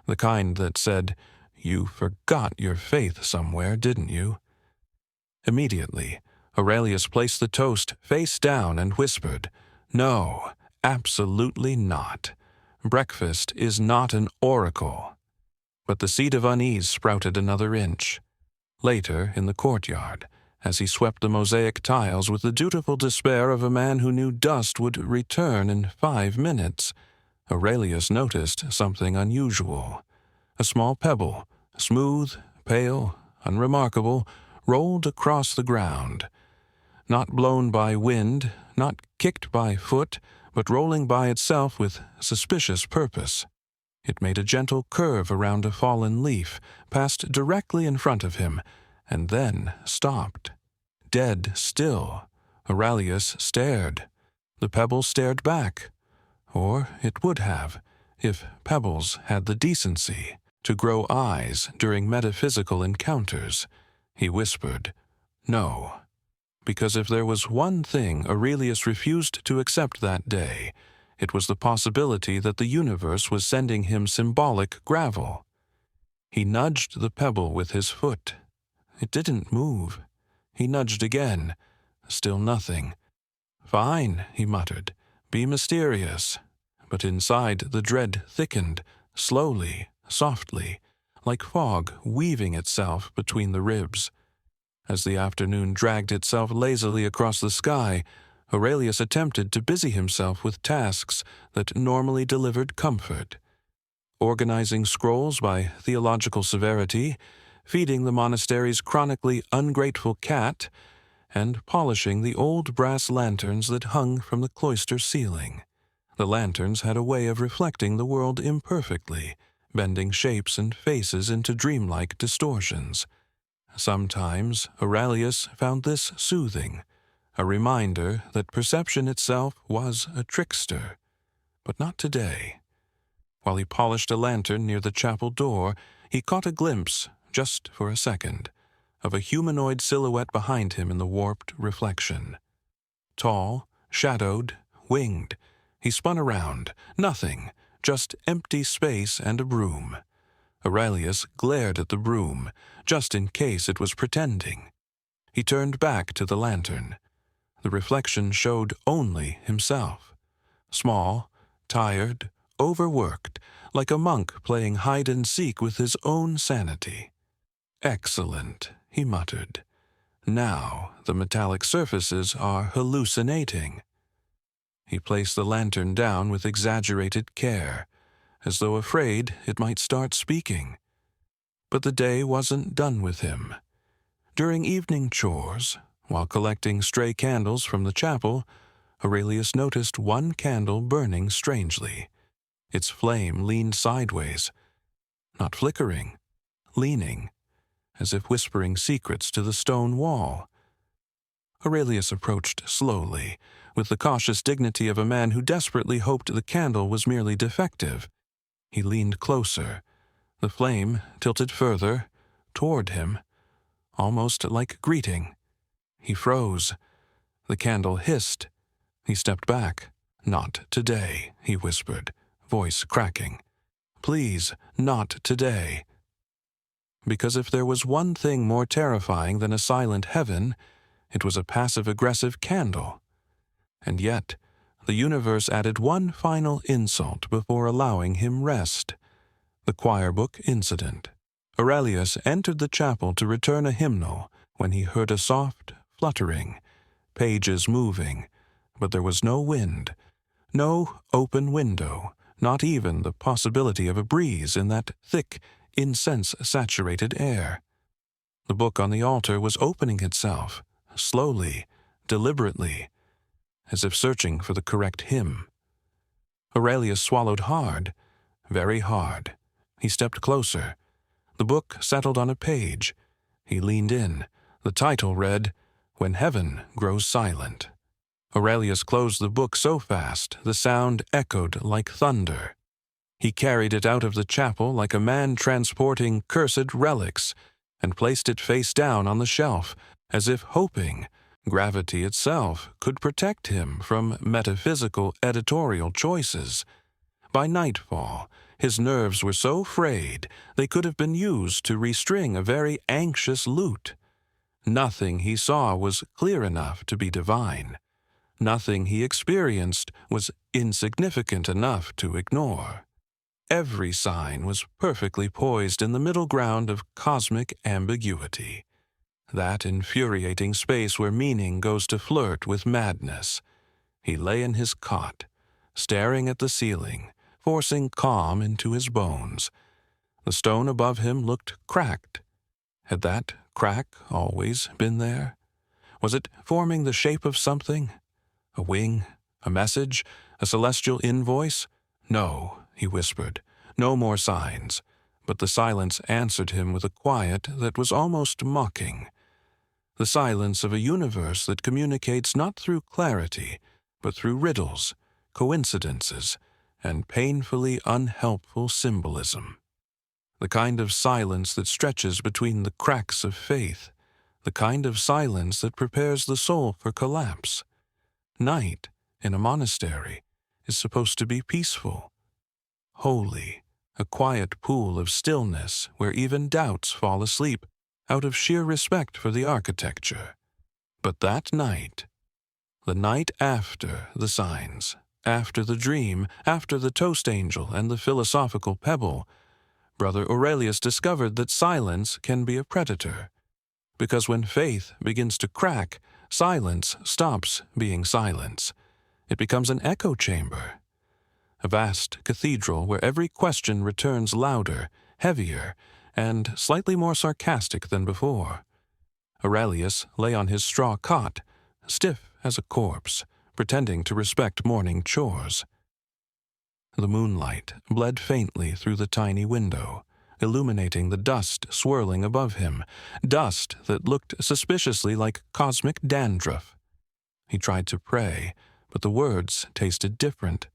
the kind that said, "You forgot your faith somewhere, didn't you?" Immediately, Aurelius placed the toast face down and whispered, "No, absolutely not. Breakfast is not an oracle." But the seed of unease sprouted another inch. Later, in the courtyard, as he swept the mosaic tiles with the dutiful despair of a man who knew dust would return in 5 minutes, Aurelius noticed something unusual. A small pebble, smooth, pale, unremarkable, rolled across the ground. Not blown by wind, not kicked by foot, but rolling by itself with suspicious purpose. It made a gentle curve around a fallen leaf, passed directly in front of him, and then stopped. Dead still. Aurelius stared. The pebble stared back. Or it would have, if pebbles had the decency to grow eyes during metaphysical encounters. He whispered, "No." Because if there was one thing Aurelius refused to accept that day, it was the possibility that the universe was sending him symbolic gravel. He nudged the pebble with his foot. It didn't move. He nudged again. Still nothing. "Fine," he muttered. "Be mysterious." But inside the dread thickened, slowly, softly, like fog weaving itself between the ribs. As the afternoon dragged itself lazily across the sky, Aurelius attempted to busy himself with tasks that normally delivered comfort. Organizing scrolls by theological severity, feeding the monastery's chronically ungrateful cat, and polishing the old brass lanterns that hung from the cloister ceiling. The lanterns had a way of reflecting the world imperfectly, bending shapes and faces into dreamlike distortions. Sometimes Aurelius found this soothing, a reminder that perception itself was a trickster. But not today. While he polished a lantern near the chapel door, he caught a glimpse, just for a second, of a humanoid silhouette behind him in the warped reflection. Tall, shadowed, winged, he spun around. Nothing, just empty space and a broom. Aurelius glared at the broom, just in case it was pretending. He turned back to the lantern. The reflection showed only himself. Small, tired, overworked, like a monk playing hide-and-seek with his own sanity. "Excellent," he muttered. "Now the metallic surfaces are hallucinating." He placed the lantern down with exaggerated care, as though afraid it might start speaking. But the day wasn't done with him. During evening chores, while collecting stray candles from the chapel, Aurelius noticed one candle burning strangely. Its flame leaned sideways, not flickering, leaning, as if whispering secrets to the stone wall. Aurelius approached slowly, with the cautious dignity of a man who desperately hoped the candle was merely defective. He leaned closer, the flame tilted further, toward him, almost like greeting. He froze. The candle hissed. He stepped back. "Not today," he whispered, voice cracking. "Please, not today." Because if there was one thing more terrifying than a silent heaven, it was a passive-aggressive candle. And yet, the universe added one final insult before allowing him rest. The choir book incident. Aurelius entered the chapel to return a hymnal when he heard a soft fluttering, pages moving, but there was no wind, no open window, not even the possibility of a breeze in that thick, incense-saturated air. The book on the altar was opening itself, slowly, deliberately, as if searching for the correct hymn. Aurelius swallowed hard, very hard. He stepped closer. The book settled on a page. He leaned in. The title read, "When Heaven Grows Silent." Aurelius closed the book so fast the sound echoed like thunder. He carried it out of the chapel like a man transporting cursed relics, and placed it face down on the shelf, as if hoping gravity itself could protect him from metaphysical editorial choices. By nightfall, his nerves were so frayed they could have been used to restring a very anxious lute. Nothing he saw was clear enough to be divine. Nothing he experienced was insignificant enough to ignore. Every sign was perfectly poised in the middle ground of cosmic ambiguity. That infuriating space where meaning goes to flirt with madness. He lay in his cot, staring at the ceiling, forcing calm into his bones. The stone above him looked cracked. Had that crack always been there? Was it forming the shape of something? A wing? A message? A celestial invoice? "No," he whispered. "No more signs." But the silence answered him with a quiet that was almost mocking. The silence of a universe that communicates not through clarity, but through riddles, coincidences, and painfully unhelpful symbolism. The kind of silence that stretches between the cracks of faith, the kind of silence that prepares the soul for collapse. Night, in a monastery, is supposed to be peaceful, holy, a quiet pool of stillness where even doubts fall asleep out of sheer respect for the architecture. But that night, the night after the signs, after the dream, after the toast angel and the philosophical pebble, Brother Aurelius discovered that silence can be a predator. Because when faith begins to crack, silence stops being silence. It becomes an echo chamber, a vast cathedral where every question returns louder, heavier, and slightly more sarcastic than before. Aurelius lay on his straw cot, stiff as a corpse, pretending to respect morning chores. The moonlight bled faintly through the tiny window, illuminating the dust swirling above him, dust that looked suspiciously like cosmic dandruff. He tried to pray, but the words tasted different,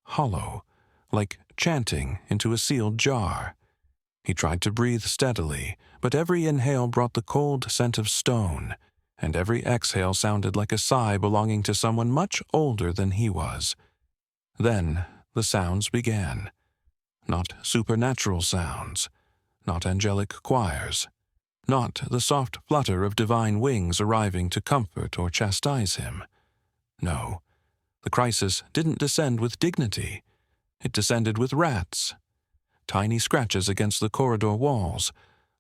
hollow, like chanting into a sealed jar. He tried to breathe steadily, but every inhale brought the cold scent of stone, and every exhale sounded like a sigh belonging to someone much older than he was. Then the sounds began. Not supernatural sounds, not angelic choirs, not the soft flutter of divine wings arriving to comfort or chastise him. No, the crisis didn't descend with dignity. It descended with rats, tiny scratches against the corridor walls,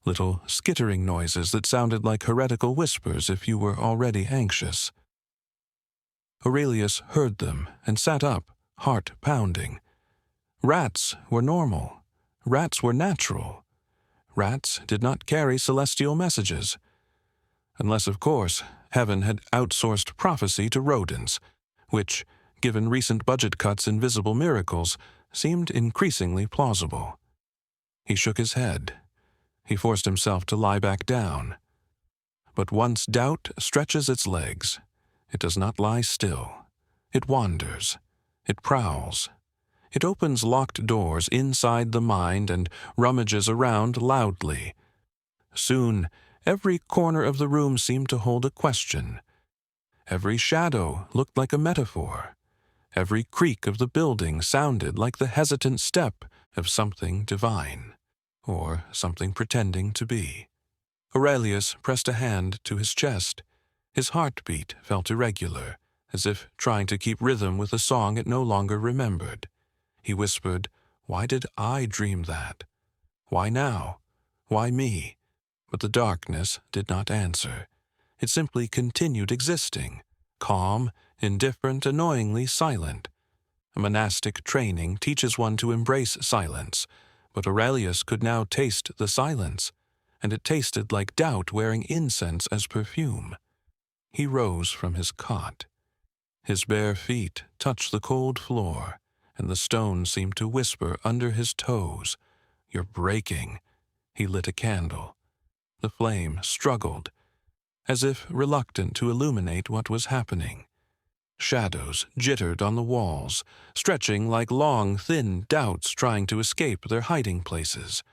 little skittering noises that sounded like heretical whispers if you were already anxious. Aurelius heard them and sat up, heart pounding. Rats were normal. Rats were natural. Rats did not carry celestial messages. Unless, of course, heaven had outsourced prophecy to rodents, which, given recent budget cuts and visible miracles, seemed increasingly plausible. He shook his head. He forced himself to lie back down. But once doubt stretches its legs, it does not lie still. It wanders. It prowls. It opens locked doors inside the mind and rummages around loudly. Soon, every corner of the room seemed to hold a question. Every shadow looked like a metaphor. Every creak of the building sounded like the hesitant step of something divine, or something pretending to be. Aurelius pressed a hand to his chest. His heartbeat felt irregular, as if trying to keep rhythm with a song it no longer remembered. He whispered, "Why did I dream that? Why now? Why me?" But the darkness did not answer. It simply continued existing, calm, indifferent, annoyingly silent. A monastic training teaches one to embrace silence, but Aurelius could now taste the silence, and it tasted like doubt wearing incense as perfume. He rose from his cot. His bare feet touched the cold floor, and the stone seemed to whisper under his toes, "You're breaking." He lit a candle. The flame struggled, as if reluctant to illuminate what was happening. Shadows jittered on the walls, stretching like long, thin doubts trying to escape their hiding places.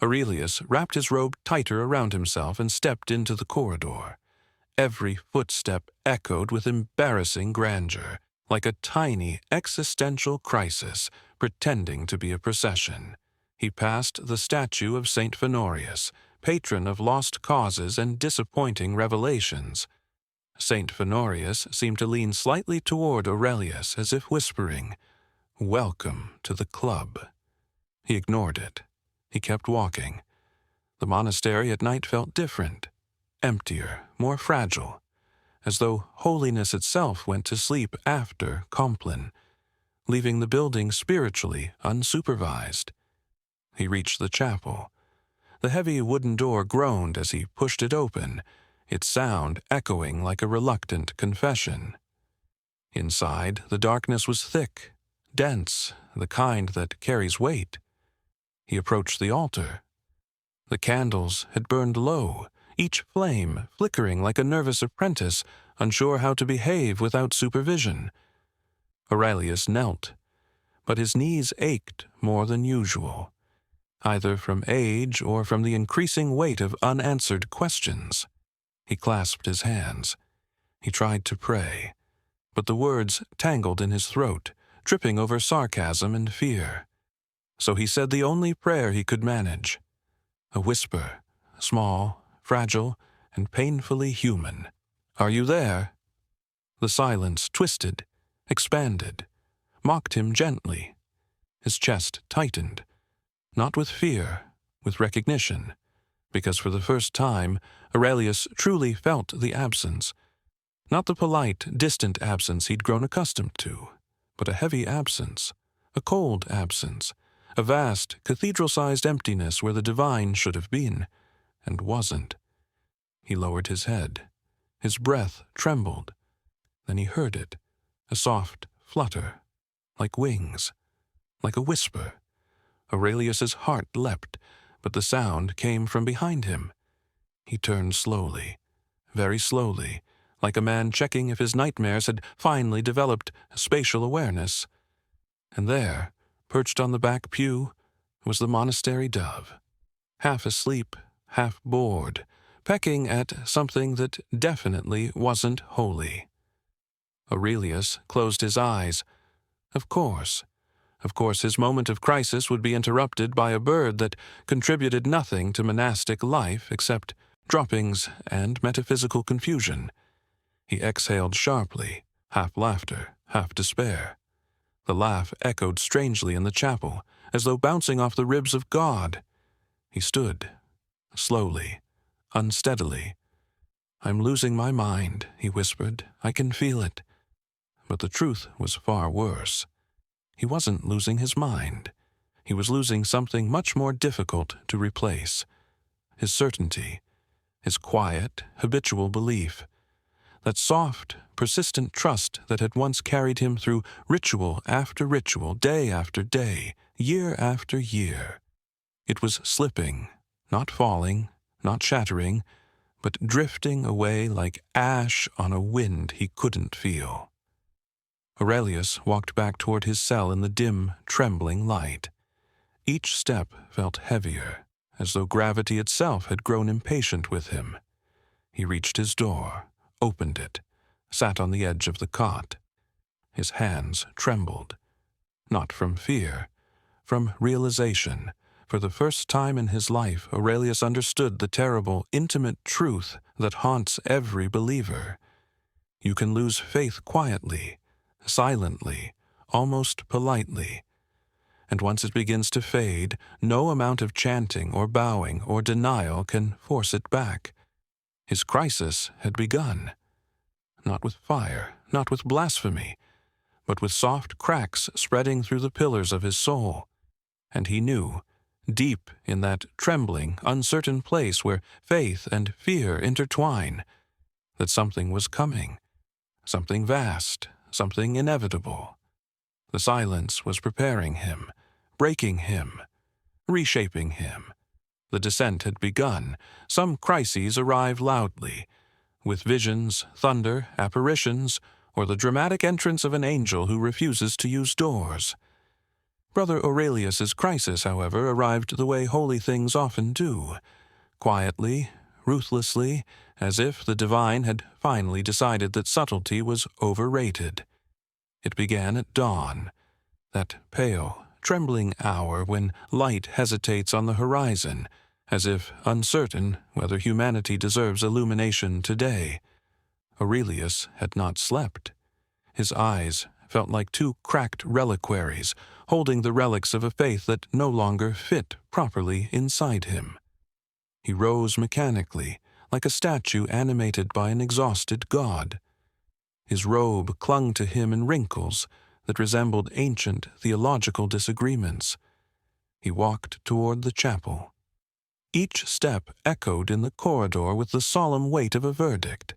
Aurelius wrapped his robe tighter around himself and stepped into the corridor. Every footstep echoed with embarrassing grandeur, like a tiny existential crisis pretending to be a procession. He passed the statue of Saint Fenorius, patron of lost causes and disappointing revelations. Saint Fenorius seemed to lean slightly toward Aurelius as if whispering, "Welcome to the club." He ignored it. He kept walking. The monastery at night felt different, emptier, more fragile, as though holiness itself went to sleep after Compline, leaving the building spiritually unsupervised. He reached the chapel. The heavy wooden door groaned as he pushed it open, its sound echoing like a reluctant confession. Inside, the darkness was thick, dense, the kind that carries weight. He approached the altar. The candles had burned low, each flame flickering like a nervous apprentice, unsure how to behave without supervision. Aurelius knelt, but his knees ached more than usual, either from age or from the increasing weight of unanswered questions. He clasped his hands. He tried to pray, but the words tangled in his throat, tripping over sarcasm and fear. So he said the only prayer he could manage, a whisper, small, fragile, and painfully human. "Are you there?" The silence twisted, expanded, mocked him gently. His chest tightened, not with fear, with recognition, because for the first time Aurelius truly felt the absence, not the polite, distant absence he'd grown accustomed to, but a heavy absence, a cold absence, a vast, cathedral-sized emptiness where the divine should have been, and wasn't. He lowered his head. His breath trembled. Then he heard it, a soft flutter, like wings, like a whisper. Aurelius's heart leapt, but the sound came from behind him. He turned slowly, very slowly, like a man checking if his nightmares had finally developed spatial awareness. And there, perched on the back pew, was the monastery dove, half asleep, half bored, pecking at something that definitely wasn't holy. Aurelius closed his eyes. Of course, Of course, his moment of crisis would be interrupted by a bird that contributed nothing to monastic life except droppings and metaphysical confusion. He exhaled sharply, half laughter, half despair. The laugh echoed strangely in the chapel, as though bouncing off the ribs of God. He stood, slowly, unsteadily. "I'm losing my mind," he whispered. "I can feel it." But the truth was far worse. He wasn't losing his mind. He was losing something much more difficult to replace. His certainty, his quiet, habitual belief. That soft, persistent trust that had once carried him through ritual after ritual, day after day, year after year. It was slipping, not falling, not shattering, but drifting away like ash on a wind he couldn't feel. Aurelius walked back toward his cell in the dim, trembling light. Each step felt heavier, as though gravity itself had grown impatient with him. He reached his door, opened it, sat on the edge of the cot. His hands trembled. Not from fear, from realization. For the first time in his life, Aurelius understood the terrible, intimate truth that haunts every believer. You can lose faith quietly, silently, almost politely. And once it begins to fade, no amount of chanting or bowing or denial can force it back. His crisis had begun. Not with fire, not with blasphemy, but with soft cracks spreading through the pillars of his soul. And he knew, deep in that trembling, uncertain place where faith and fear intertwine, that something was coming, something vast, something inevitable. The silence was preparing him, breaking him, reshaping him. The descent had begun. Some crises arrive loudly, with visions, thunder, apparitions, or the dramatic entrance of an angel who refuses to use doors. Brother Aurelius's crisis, however, arrived the way holy things often do, quietly, ruthlessly, as if the divine had finally decided that subtlety was overrated. It began at dawn, that pale, trembling hour when light hesitates on the horizon, as if uncertain whether humanity deserves illumination today. Aurelius had not slept. His eyes felt like two cracked reliquaries, holding the relics of a faith that no longer fit properly inside him. He rose mechanically, like a statue animated by an exhausted god. His robe clung to him in wrinkles that resembled ancient theological disagreements. He walked toward the chapel. Each step echoed in the corridor with the solemn weight of a verdict.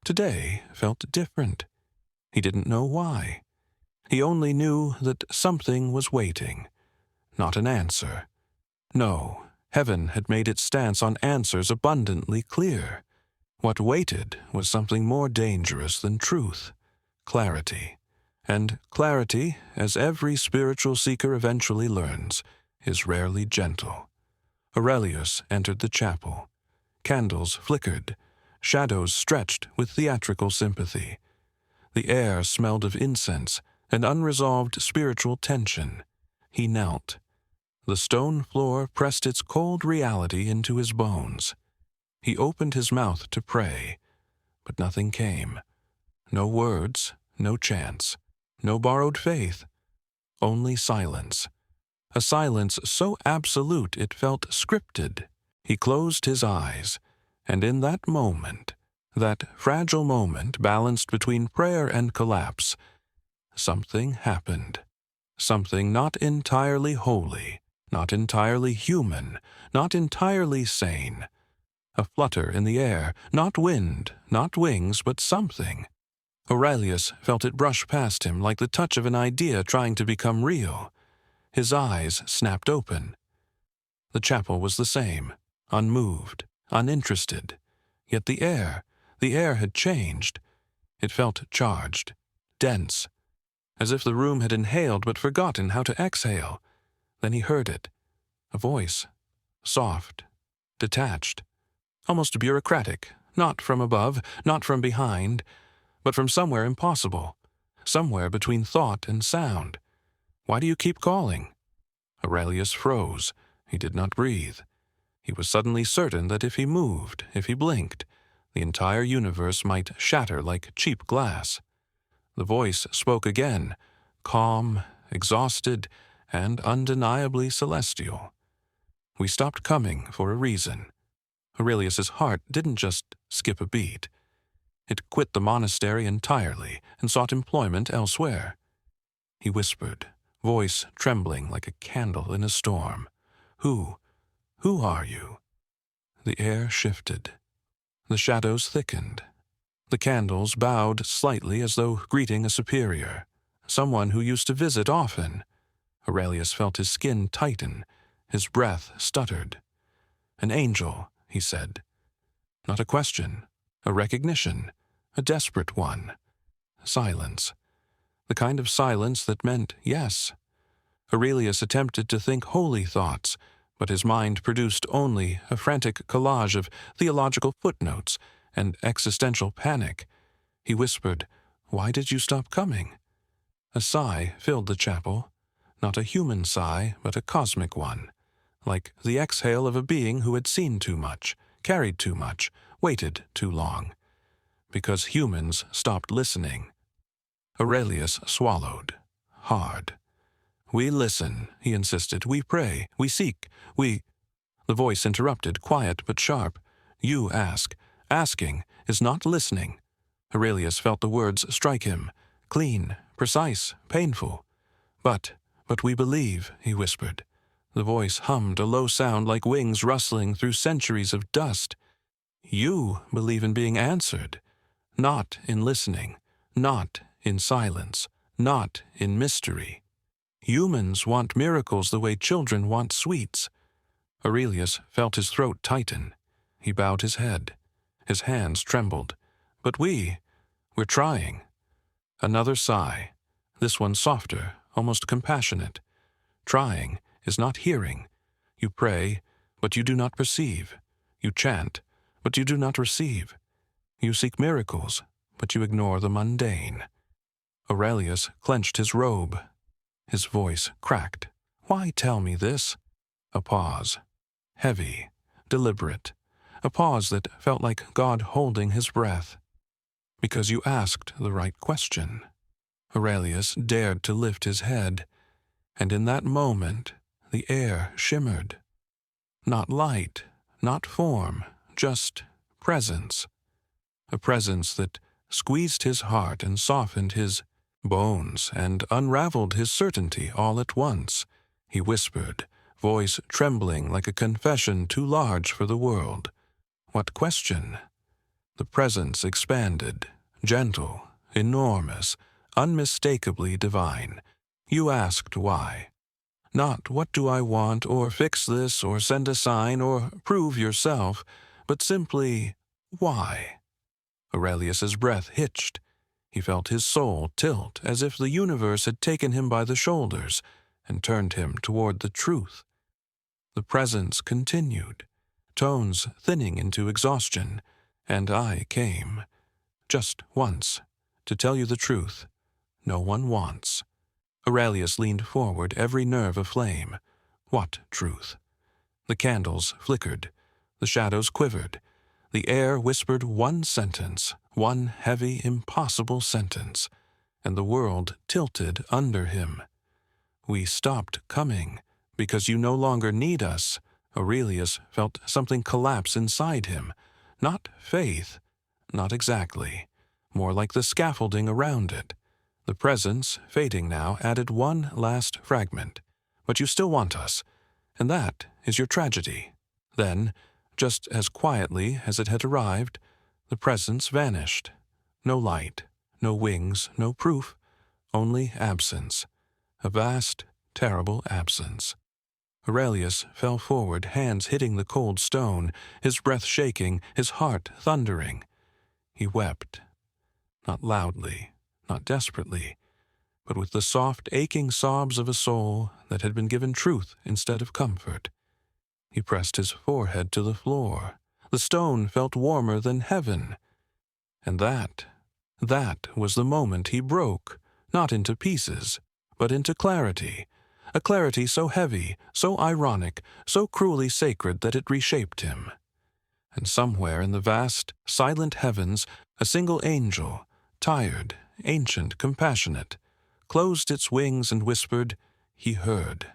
Today felt different. He didn't know why. He only knew that something was waiting. Not an answer. No, heaven had made its stance on answers abundantly clear. What waited was something more dangerous than truth, clarity. And clarity, as every spiritual seeker eventually learns, is rarely gentle. Aurelius entered the chapel. Candles flickered. Shadows stretched with theatrical sympathy. The air smelled of incense and unresolved spiritual tension. He knelt. The stone floor pressed its cold reality into his bones. He opened his mouth to pray, but nothing came. No words, no chants, no borrowed faith, only silence. A silence so absolute it felt scripted. He closed his eyes, and in that moment, that fragile moment balanced between prayer and collapse, something happened. Something not entirely holy, not entirely human, not entirely sane. A flutter in the air, not wind, not wings, but something. Aurelius felt it brush past him like the touch of an idea trying to become real. His eyes snapped open. The chapel was the same, unmoved, uninterested. Yet the air had changed. It felt charged, dense, as if the room had inhaled but forgotten how to exhale. Then he heard it. A voice, soft, detached, almost bureaucratic, not from above, not from behind, but from somewhere impossible, somewhere between thought and sound. Why do you keep calling?" Aurelius froze. He did not breathe. He was suddenly certain that if he moved, if he blinked, the entire universe might shatter like cheap glass. The voice spoke again, calm, exhausted, and undeniably celestial. "We stopped coming for a reason." Aurelius's heart didn't just skip a beat. It quit the monastery entirely and sought employment elsewhere. He whispered, voice trembling like a candle in a storm. Who are you?" The air shifted. The shadows thickened. The candles bowed slightly as though greeting a superior, someone who used to visit often. Aurelius felt his skin tighten. His breath stuttered. "An angel," he said. Not a question, a recognition, a desperate one. Silence. The kind of silence that meant yes. Aurelius attempted to think holy thoughts, but his mind produced only a frantic collage of theological footnotes and existential panic. He whispered, "Why did you stop coming?" A sigh filled the chapel, not a human sigh, but a cosmic one, like the exhale of a being who had seen too much, carried too much, waited too long. Because humans stopped listening. Aurelius swallowed, hard. "We listen," he insisted. "We pray. We seek. We—" The voice interrupted, quiet but sharp. "You ask. Asking is not listening." Aurelius felt the words strike him. Clean, precise, painful. But we believe," he whispered. The voice hummed, a low sound like wings rustling through centuries of dust. "You believe in being answered. Not in listening. Not in silence. Not in mystery. Humans want miracles the way children want sweets." Aurelius felt his throat tighten. He bowed his head. His hands trembled. "But we're trying." Another sigh, this one softer, almost compassionate. Trying is not hearing. You pray, but you do not perceive. You chant, but you do not receive. You seek miracles, but you ignore the mundane. Aurelius clenched his robe. His voice cracked. "Why tell me this?" A pause. Heavy, deliberate. A pause that felt like God holding his breath. "Because you asked the right question." Aurelius dared to lift his head, and in that moment the air shimmered. Not light, not form, just presence. A presence that squeezed his heart and softened his bones and unraveled his certainty all at once. He whispered, voice trembling like a confession too large for the world. "What question?" The presence expanded, gentle, enormous, unmistakably divine. "You asked why. Not what do I want, or fix this, or send a sign, or prove yourself, but simply why." Aurelius's breath hitched. He felt his soul tilt as if the universe had taken him by the shoulders and turned him toward the truth. The presence continued, tones thinning into exhaustion, and I came. Just once. To tell you the truth, no one wants. Aurelius leaned forward, every nerve aflame. What truth? The candles flickered. The shadows quivered. The air whispered one sentence, one heavy, impossible sentence, and the world tilted under him. "We stopped coming because you no longer need us." Aurelius felt something collapse inside him. Not faith, not exactly, more like the scaffolding around it. The presence, fading now, added one last fragment. "But you still want us, and that is your tragedy." Then, just as quietly as it had arrived, the presence vanished. No light, no wings, no proof, only absence. A vast, terrible absence. Aurelius fell forward, hands hitting the cold stone, his breath shaking, his heart thundering. He wept. Not loudly, not desperately, but with the soft, aching sobs of a soul that had been given truth instead of comfort. He pressed his forehead to the floor. The stone felt warmer than heaven. And that was the moment he broke, not into pieces, but into clarity, a clarity so heavy, so ironic, so cruelly sacred that it reshaped him. And somewhere in the vast, silent heavens, a single angel, tired, ancient, compassionate, closed its wings and whispered, he heard.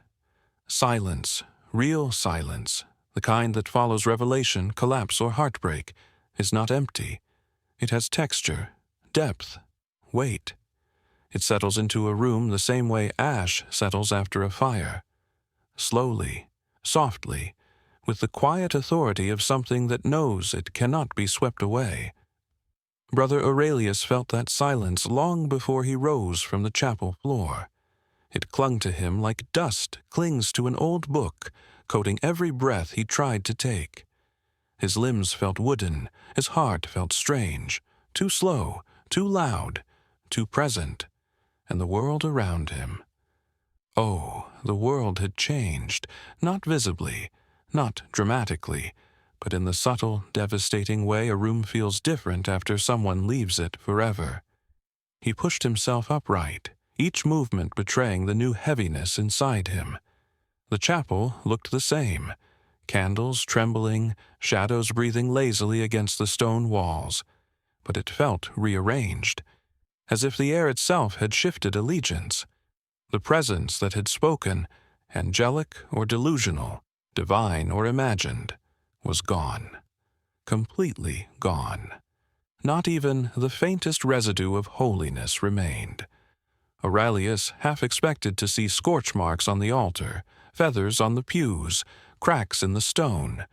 Silence, real silence, the kind that follows revelation, collapse, or heartbreak, is not empty. It has texture, depth, weight. It settles into a room the same way ash settles after a fire. Slowly, softly, with the quiet authority of something that knows it cannot be swept away. Brother Aurelius felt that silence long before he rose from the chapel floor. It clung to him like dust clings to an old book, coating every breath he tried to take. His limbs felt wooden, his heart felt strange, too slow, too loud, too present, and the world around him. Oh, the world had changed, not visibly, not dramatically, but in the subtle, devastating way a room feels different after someone leaves it forever. He pushed himself upright, each movement betraying the new heaviness inside him. The chapel looked the same, candles trembling, shadows breathing lazily against the stone walls, but it felt rearranged, as if the air itself had shifted allegiance. The presence that had spoken, angelic or delusional, divine or imagined, was gone. Completely gone. Not even the faintest residue of holiness remained. Aurelius half expected to see scorch marks on the altar, feathers on the pews, cracks in the stone.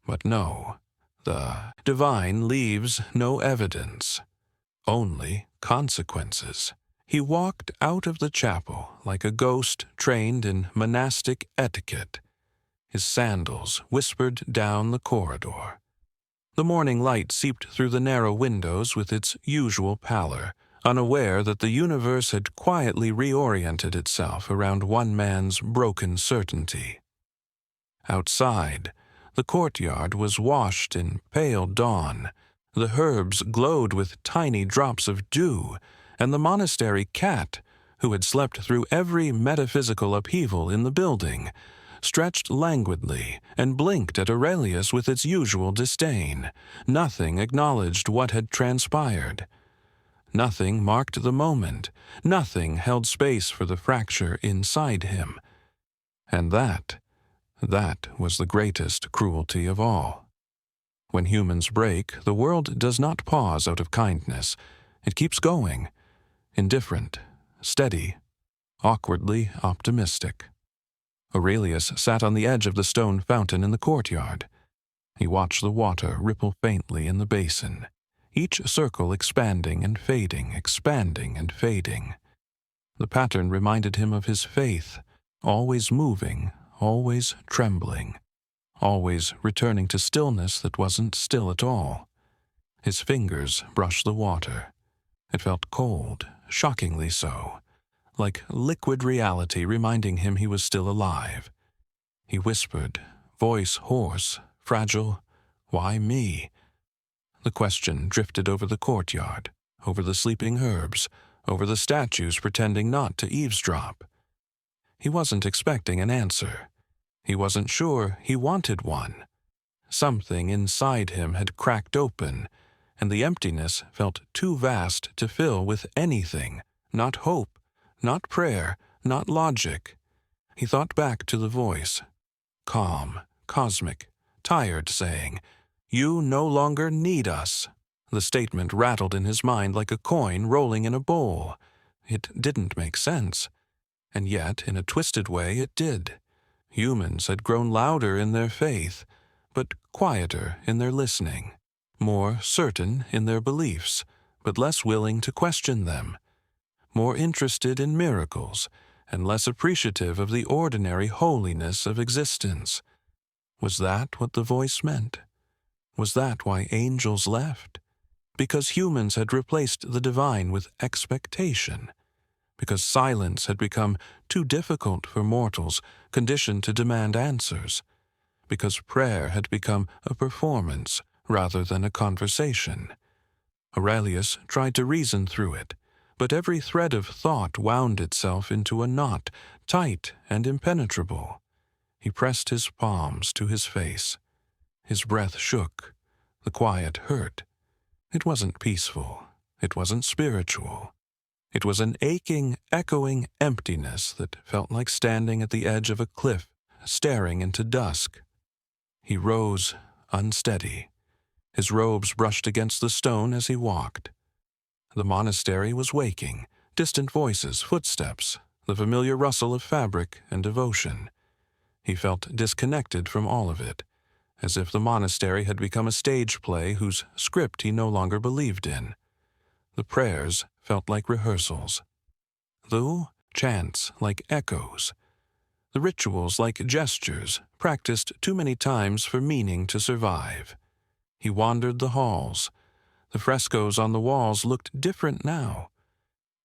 But no, the divine leaves no evidence, only consequences. He walked out of the chapel like a ghost trained in monastic etiquette. His sandals whispered down the corridor. The morning light seeped through the narrow windows with its usual pallor, unaware that the universe had quietly reoriented itself around one man's broken certainty. Outside, the courtyard was washed in pale dawn. The herbs glowed with tiny drops of dew, and the monastery cat, who had slept through every metaphysical upheaval in the building, stretched languidly and blinked at Aurelius with its usual disdain. Nothing acknowledged what had transpired. Nothing marked the moment. Nothing held space for the fracture inside him. And that was the greatest cruelty of all. When humans break, the world does not pause out of kindness. It keeps going, indifferent, steady, awkwardly optimistic. Aurelius sat on the edge of the stone fountain in the courtyard. He watched the water ripple faintly in the basin, each circle expanding and fading, expanding and fading. The pattern reminded him of his faith, always moving, always trembling, always returning to stillness that wasn't still at all. His fingers brushed the water. It felt cold, shockingly so, like liquid reality reminding him he was still alive. He whispered, voice hoarse, fragile, "Why me?" The question drifted over the courtyard, over the sleeping herbs, over the statues pretending not to eavesdrop. He wasn't expecting an answer. He wasn't sure he wanted one. Something inside him had cracked open, and the emptiness felt too vast to fill with anything, not hope, not prayer, not logic. He thought back to the voice, calm, cosmic, tired, saying, "You no longer need us." The statement rattled in his mind like a coin rolling in a bowl. It didn't make sense, and yet, in a twisted way, it did. Humans had grown louder in their faith, but quieter in their listening, more certain in their beliefs, but less willing to question them, more interested in miracles, and less appreciative of the ordinary holiness of existence. Was that what the voice meant? Was that why angels left? Because humans had replaced the divine with expectation? Because silence had become too difficult for mortals, conditioned to demand answers? Because prayer had become a performance rather than a conversation? Aurelius tried to reason through it, but every thread of thought wound itself into a knot, tight and impenetrable. He pressed his palms to his face. His breath shook. The quiet hurt. It wasn't peaceful. It wasn't spiritual. It was an aching, echoing emptiness that felt like standing at the edge of a cliff, staring into dusk. He rose, unsteady. His robes brushed against the stone as he walked. The monastery was waking, distant voices, footsteps, the familiar rustle of fabric and devotion. He felt disconnected from all of it, as if the monastery had become a stage play whose script he no longer believed in. The prayers felt like rehearsals. The chants like echoes. The rituals like gestures, practiced too many times for meaning to survive. He wandered the halls. The frescoes on the walls looked different now.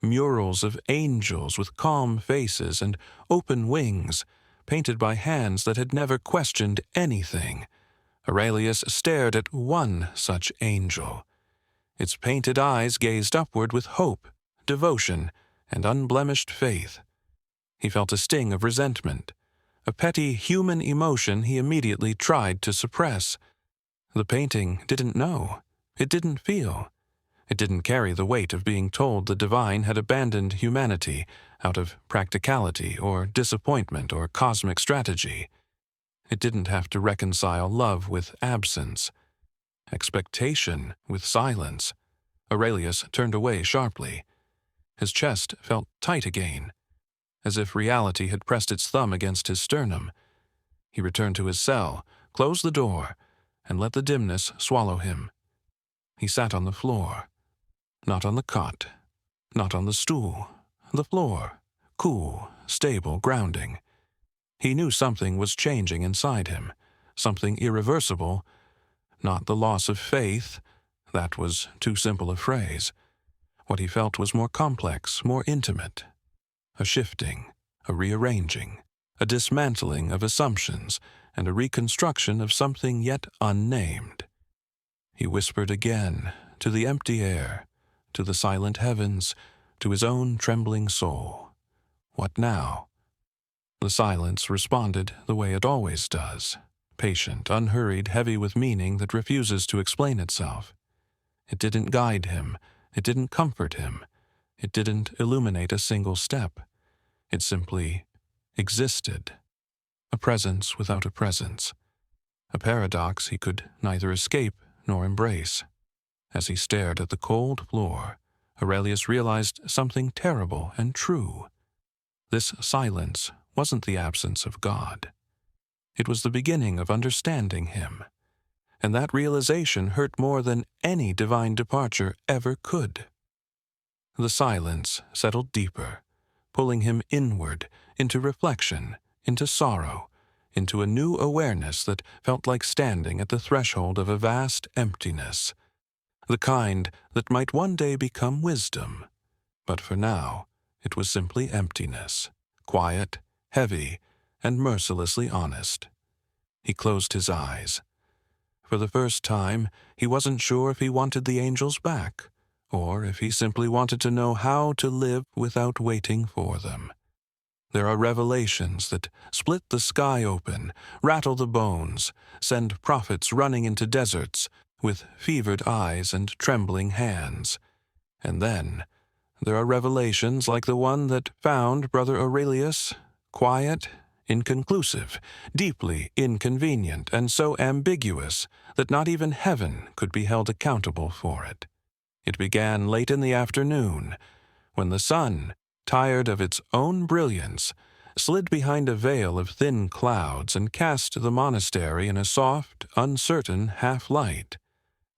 Murals of angels with calm faces and open wings, painted by hands that had never questioned anything. Aurelius stared at one such angel. Its painted eyes gazed upward with hope, devotion, and unblemished faith. He felt a sting of resentment, a petty human emotion he immediately tried to suppress. The painting didn't know. It didn't feel. It didn't carry the weight of being told the divine had abandoned humanity out of practicality or disappointment or cosmic strategy. It didn't have to reconcile love with absence, expectation with silence. Aurelius turned away sharply. His chest felt tight again, as if reality had pressed its thumb against his sternum. He returned to his cell, closed the door, and let the dimness swallow him. He sat on the floor. Not on the cot, not on the stool. The floor, cool, stable, grounding. He knew something was changing inside him, something irreversible. Not the loss of faith. That was too simple a phrase. What he felt was more complex, more intimate. A shifting, a rearranging, a dismantling of assumptions, and a reconstruction of something yet unnamed. He whispered again, to the empty air, to the silent heavens, to his own trembling soul. What now? The silence responded the way it always does, patient, unhurried, heavy with meaning that refuses to explain itself. It didn't guide him. It didn't comfort him. It didn't illuminate a single step. It simply existed. A presence without a presence. A paradox he could neither escape nor embrace. As he stared at the cold floor, Aurelius realized something terrible and true. This silence wasn't the absence of God. It was the beginning of understanding him. And that realization hurt more than any divine departure ever could. The silence settled deeper, pulling him inward, into reflection, into sorrow, into a new awareness that felt like standing at the threshold of a vast emptiness, the kind that might one day become wisdom. But for now, it was simply emptiness, quiet, heavy, and mercilessly honest. He closed his eyes. For the first time, he wasn't sure if he wanted the angels back, or if he simply wanted to know how to live without waiting for them. There are revelations that split the sky open, rattle the bones, send prophets running into deserts with fevered eyes and trembling hands. And then, there are revelations like the one that found Brother Aurelius, quiet, inconclusive, deeply inconvenient, and so ambiguous that not even heaven could be held accountable for it. It began late in the afternoon, when the sun, tired of its own brilliance, slid behind a veil of thin clouds and cast the monastery in a soft, uncertain half-light,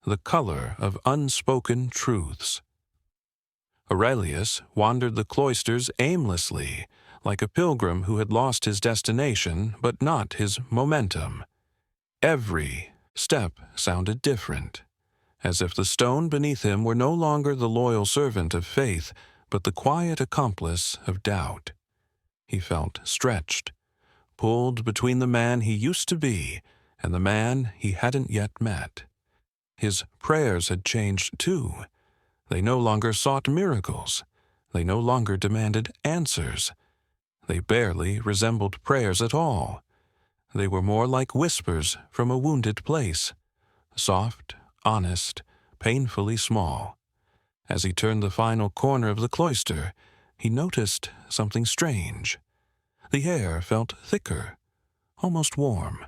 the color of unspoken truths. Aurelius wandered the cloisters aimlessly, like a pilgrim who had lost his destination but not his momentum. Every step sounded different, as if the stone beneath him were no longer the loyal servant of faith, but the quiet accomplice of doubt. He felt stretched, pulled between the man he used to be and the man he hadn't yet met. His prayers had changed too. They no longer sought miracles. They no longer demanded answers. They barely resembled prayers at all. They were more like whispers from a wounded place, soft, honest, painfully small. As he turned the final corner of the cloister, he noticed something strange. The air felt thicker, almost warm,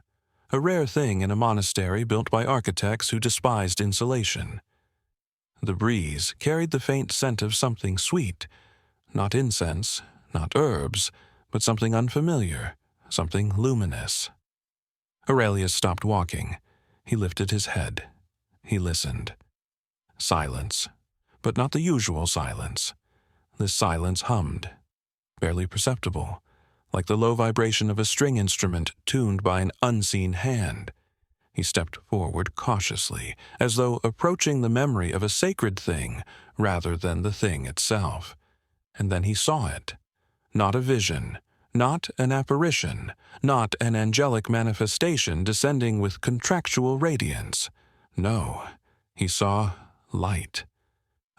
a rare thing in a monastery built by architects who despised insulation. The breeze carried the faint scent of something sweet, not incense, not herbs, but something unfamiliar, something luminous. Aurelius stopped walking. He lifted his head. He listened. Silence, but not the usual silence. This silence hummed, barely perceptible, like the low vibration of a string instrument tuned by an unseen hand. He stepped forward cautiously, as though approaching the memory of a sacred thing rather than the thing itself. And then he saw it. Not a vision, not an apparition, not an angelic manifestation descending with contractual radiance. No, he saw light.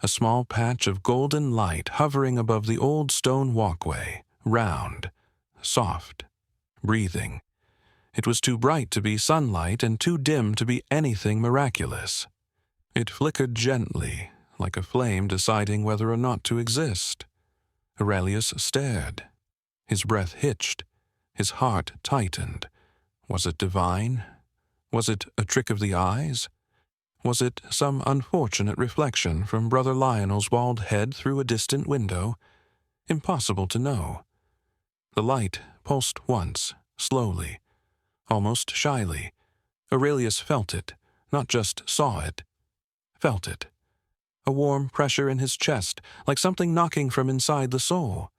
A small patch of golden light hovering above the old stone walkway, round, soft, breathing. It was too bright to be sunlight and too dim to be anything miraculous. It flickered gently, like a flame deciding whether or not to exist. Aurelius stared. His breath hitched. His heart tightened. Was it divine? Was it a trick of the eyes? Was it some unfortunate reflection from Brother Lionel's bald head through a distant window? Impossible to know. The light pulsed once, slowly, almost shyly. Aurelius felt it, not just saw it. Felt it. A warm pressure in his chest, like something knocking from inside the soul.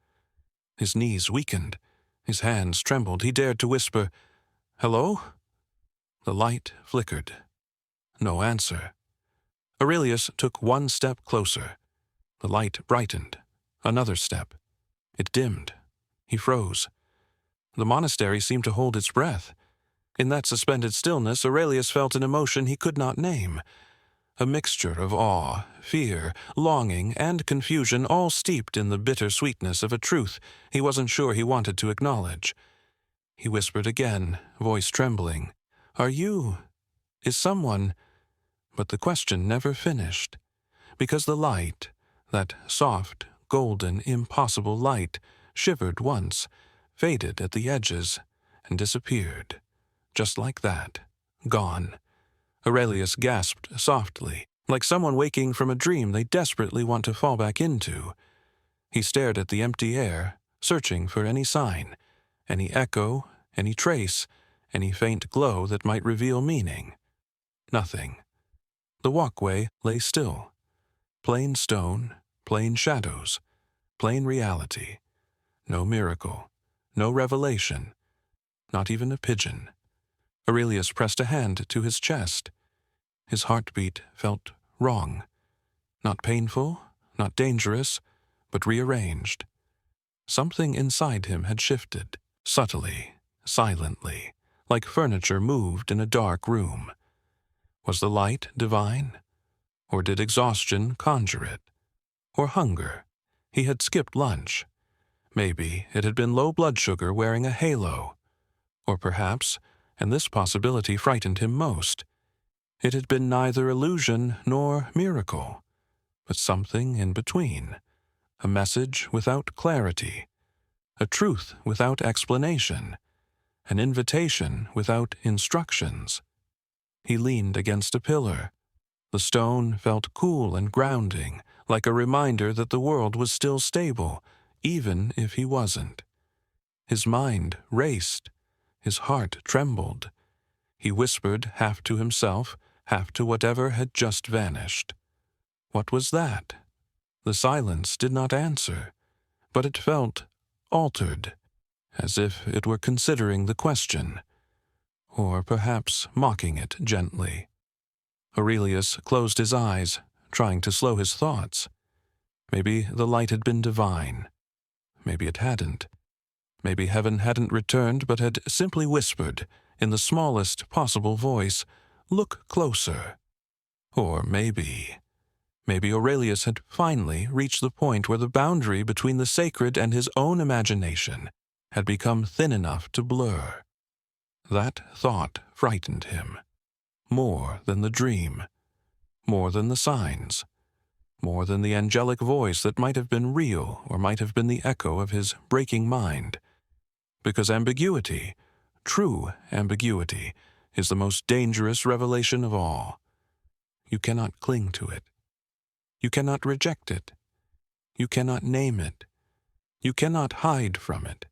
His knees weakened. His hands trembled. He dared to whisper, "Hello?" The light flickered. No answer. Aurelius took one step closer. The light brightened. Another step. It dimmed. He froze. The monastery seemed to hold its breath. In that suspended stillness, Aurelius felt an emotion he could not name. A mixture of awe, fear, longing, and confusion, all steeped in the bitter sweetness of a truth he wasn't sure he wanted to acknowledge. He whispered again, voice trembling, Is someone—" But the question never finished, because the light, that soft, golden, impossible light, shivered once, faded at the edges, and disappeared. Just like that. Gone. Aurelius gasped softly, like someone waking from a dream they desperately want to fall back into. He stared at the empty air, searching for any sign, any echo, any trace, any faint glow that might reveal meaning. Nothing. The walkway lay still. Plain stone, plain shadows, plain reality. No miracle, no revelation, not even a pigeon. Aurelius pressed a hand to his chest. His heartbeat felt wrong. Not painful, not dangerous, but rearranged. Something inside him had shifted, subtly, silently, like furniture moved in a dark room. Was the light divine? Or did exhaustion conjure it? Or hunger? He had skipped lunch. Maybe it had been low blood sugar wearing a halo. Or perhaps, and this possibility frightened him most, it had been neither illusion nor miracle, but something in between, a message without clarity, a truth without explanation, an invitation without instructions. He leaned against a pillar. The stone felt cool and grounding, like a reminder that the world was still stable, even if he wasn't. His mind raced. His heart trembled. He whispered half to himself, half to whatever had just vanished. What was that? The silence did not answer, but it felt altered, as if it were considering the question, or perhaps mocking it gently. Aurelius closed his eyes, trying to slow his thoughts. Maybe the light had been divine. Maybe it hadn't. Maybe heaven hadn't returned but had simply whispered, in the smallest possible voice, "Look closer." Or maybe Maybe Aurelius had finally reached the point where the boundary between the sacred and his own imagination had become thin enough to blur. That thought frightened him, more than the dream, more than the signs, more than the angelic voice that might have been real or might have been the echo of his breaking mind. Because ambiguity, true ambiguity, is the most dangerous revelation of all. You cannot cling to it. You cannot reject it. You cannot name it. You cannot hide from it.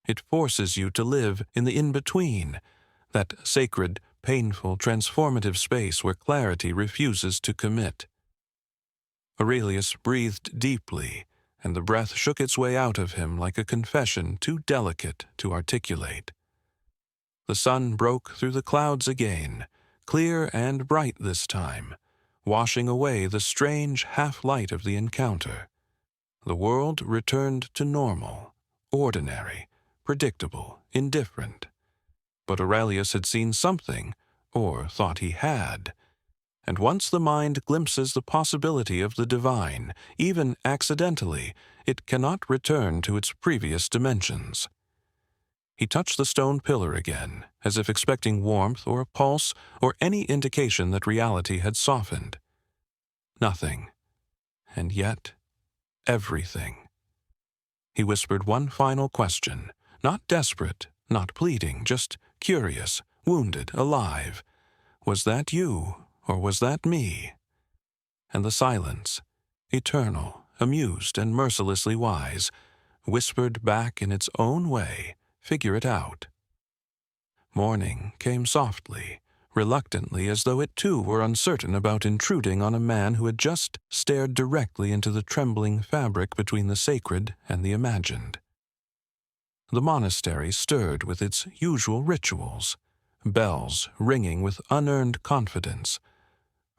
It forces you to live in the in-between, that sacred, painful, transformative space where clarity refuses to commit. Aurelius breathed deeply, and the breath shook its way out of him like a confession too delicate to articulate. The sun broke through the clouds again, clear and bright this time, washing away the strange half-light of the encounter. The world returned to normal, ordinary, predictable, indifferent. But Aurelius had seen something, or thought he had, and once the mind glimpses the possibility of the divine, even accidentally, it cannot return to its previous dimensions. He touched the stone pillar again, as if expecting warmth or a pulse or any indication that reality had softened. Nothing. And yet, everything. He whispered one final question, not desperate, not pleading, just curious, wounded, alive. Was that you, or was that me? And the silence, eternal, amused, and mercilessly wise, whispered back in its own way, figure it out. Morning came softly, reluctantly, as though it too were uncertain about intruding on a man who had just stared directly into the trembling fabric between the sacred and the imagined. The monastery stirred with its usual rituals, bells ringing with unearned confidence,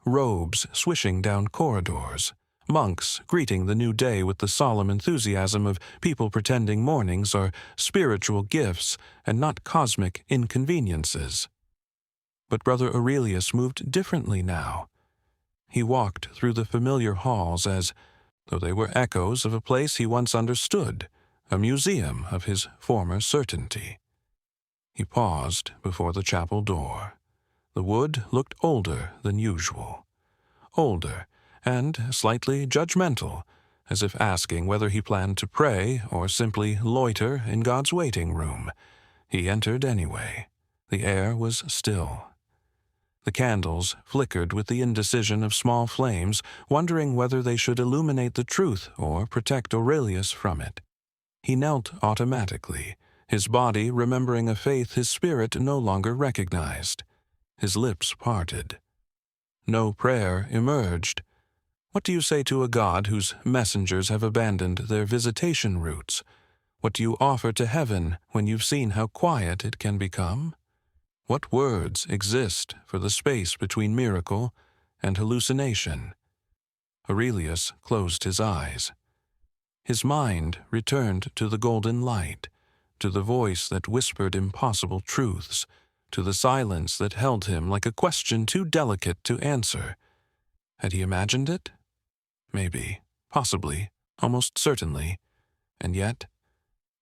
robes swishing down corridors, monks greeting the new day with the solemn enthusiasm of people pretending mornings are spiritual gifts and not cosmic inconveniences. But Brother Aurelius moved differently now. He walked through the familiar halls as though they were echoes of a place he once understood, a museum of his former certainty. He paused before the chapel door. The wood looked older than usual. Older, and slightly judgmental, as if asking whether he planned to pray or simply loiter in God's waiting room. He entered anyway. The air was still. The candles flickered with the indecision of small flames, wondering whether they should illuminate the truth or protect Aurelius from it. He knelt automatically, his body remembering a faith his spirit no longer recognized. His lips parted. No prayer emerged. What do you say to a God whose messengers have abandoned their visitation routes? What do you offer to heaven when you've seen how quiet it can become? What words exist for the space between miracle and hallucination? Aurelius closed his eyes. His mind returned to the golden light, to the voice that whispered impossible truths, to the silence that held him like a question too delicate to answer. Had he imagined it? Maybe, possibly, almost certainly. And yet,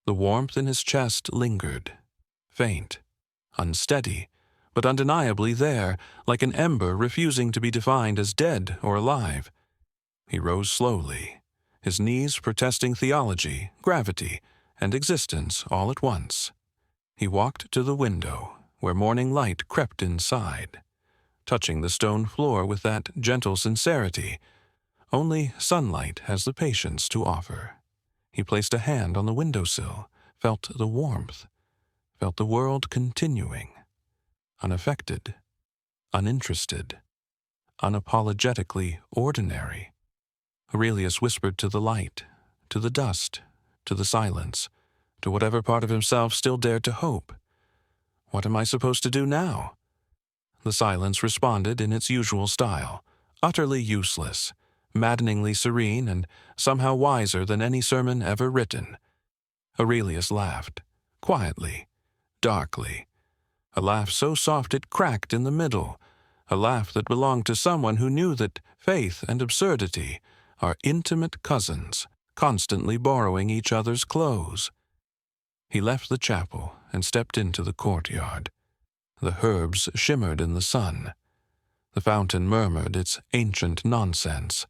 the warmth in his chest lingered, faint, unsteady, but undeniably there, like an ember refusing to be defined as dead or alive. He rose slowly, his knees protesting theology, gravity, and existence all at once. He walked to the window, where morning light crept inside, touching the stone floor with that gentle sincerity only sunlight has the patience to offer. He placed a hand on the windowsill, felt the warmth, felt the world continuing, unaffected, uninterested, unapologetically ordinary. Aurelius whispered to the light, to the dust, to the silence, to whatever part of himself still dared to hope. What am I supposed to do now? The silence responded in its usual style, utterly useless, maddeningly serene, and somehow wiser than any sermon ever written. Aurelius laughed, quietly, darkly, a laugh so soft it cracked in the middle, a laugh that belonged to someone who knew that faith and absurdity are intimate cousins, constantly borrowing each other's clothes. He left the chapel and stepped into the courtyard. The herbs shimmered in the sun. The fountain murmured its ancient nonsense.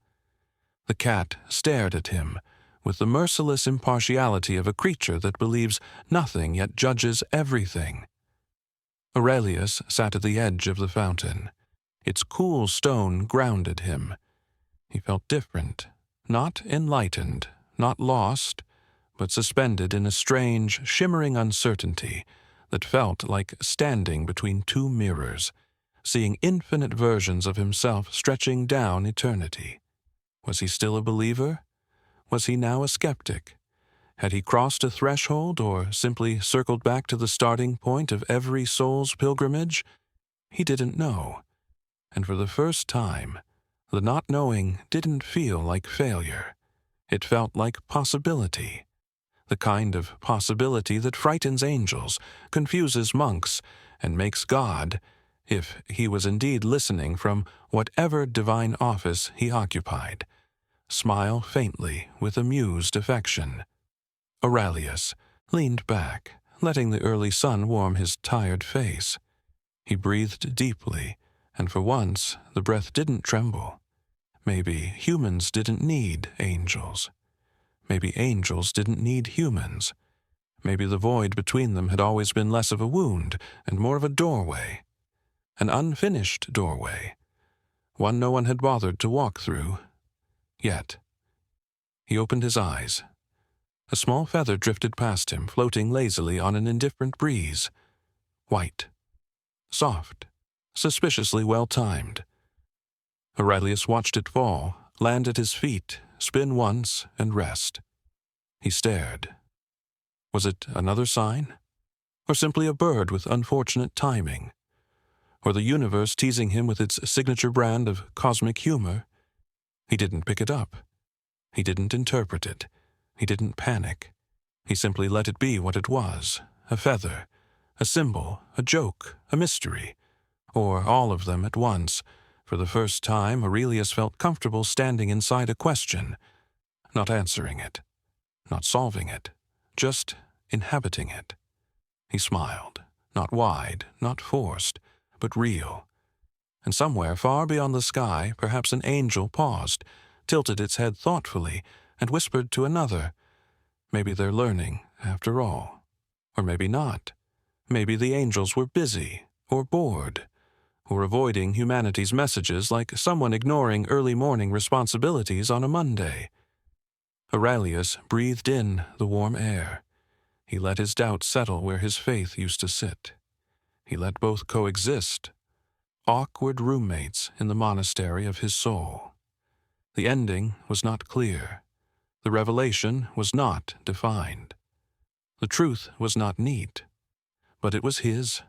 The cat stared at him with the merciless impartiality of a creature that believes nothing yet judges everything. Aurelius sat at the edge of the fountain. Its cool stone grounded him. He felt different, not enlightened, not lost, but suspended in a strange, shimmering uncertainty that felt like standing between two mirrors, seeing infinite versions of himself stretching down eternity. Was he still a believer? Was he now a skeptic? Had he crossed a threshold or simply circled back to the starting point of every soul's pilgrimage? He didn't know. And for the first time, the not knowing didn't feel like failure. It felt like possibility. The kind of possibility that frightens angels, confuses monks, and makes God, if he was indeed listening from whatever divine office he occupied, smile faintly with amused affection. Aurelius leaned back, letting the early sun warm his tired face. He breathed deeply, and for once the breath didn't tremble. Maybe humans didn't need angels. Maybe angels didn't need humans. Maybe the void between them had always been less of a wound and more of a doorway. An unfinished doorway. One no one had bothered to walk through. Yet. He opened his eyes. A small feather drifted past him, floating lazily on an indifferent breeze. White. Soft. Suspiciously well-timed. Aurelius watched it fall, land at his feet, spin once, and rest. He stared. Was it another sign? Or simply a bird with unfortunate timing? Or the universe teasing him with its signature brand of cosmic humor? He didn't pick it up. He didn't interpret it. He didn't panic. He simply let it be what it was, a feather, a symbol, a joke, a mystery, or all of them at once. For the first time, Aurelius felt comfortable standing inside a question, not answering it, not solving it, just inhabiting it. He smiled, not wide, not forced, but real. And somewhere far beyond the sky, perhaps an angel paused, tilted its head thoughtfully, and whispered to another. Maybe they're learning, after all. Or maybe not. Maybe the angels were busy, or bored, or avoiding humanity's messages like someone ignoring early morning responsibilities on a Monday. Aurelius breathed in the warm air. He let his doubts settle where his faith used to sit. He let both coexist, awkward roommates in the monastery of his soul. The ending was not clear. The revelation was not defined. The truth was not neat. But it was his,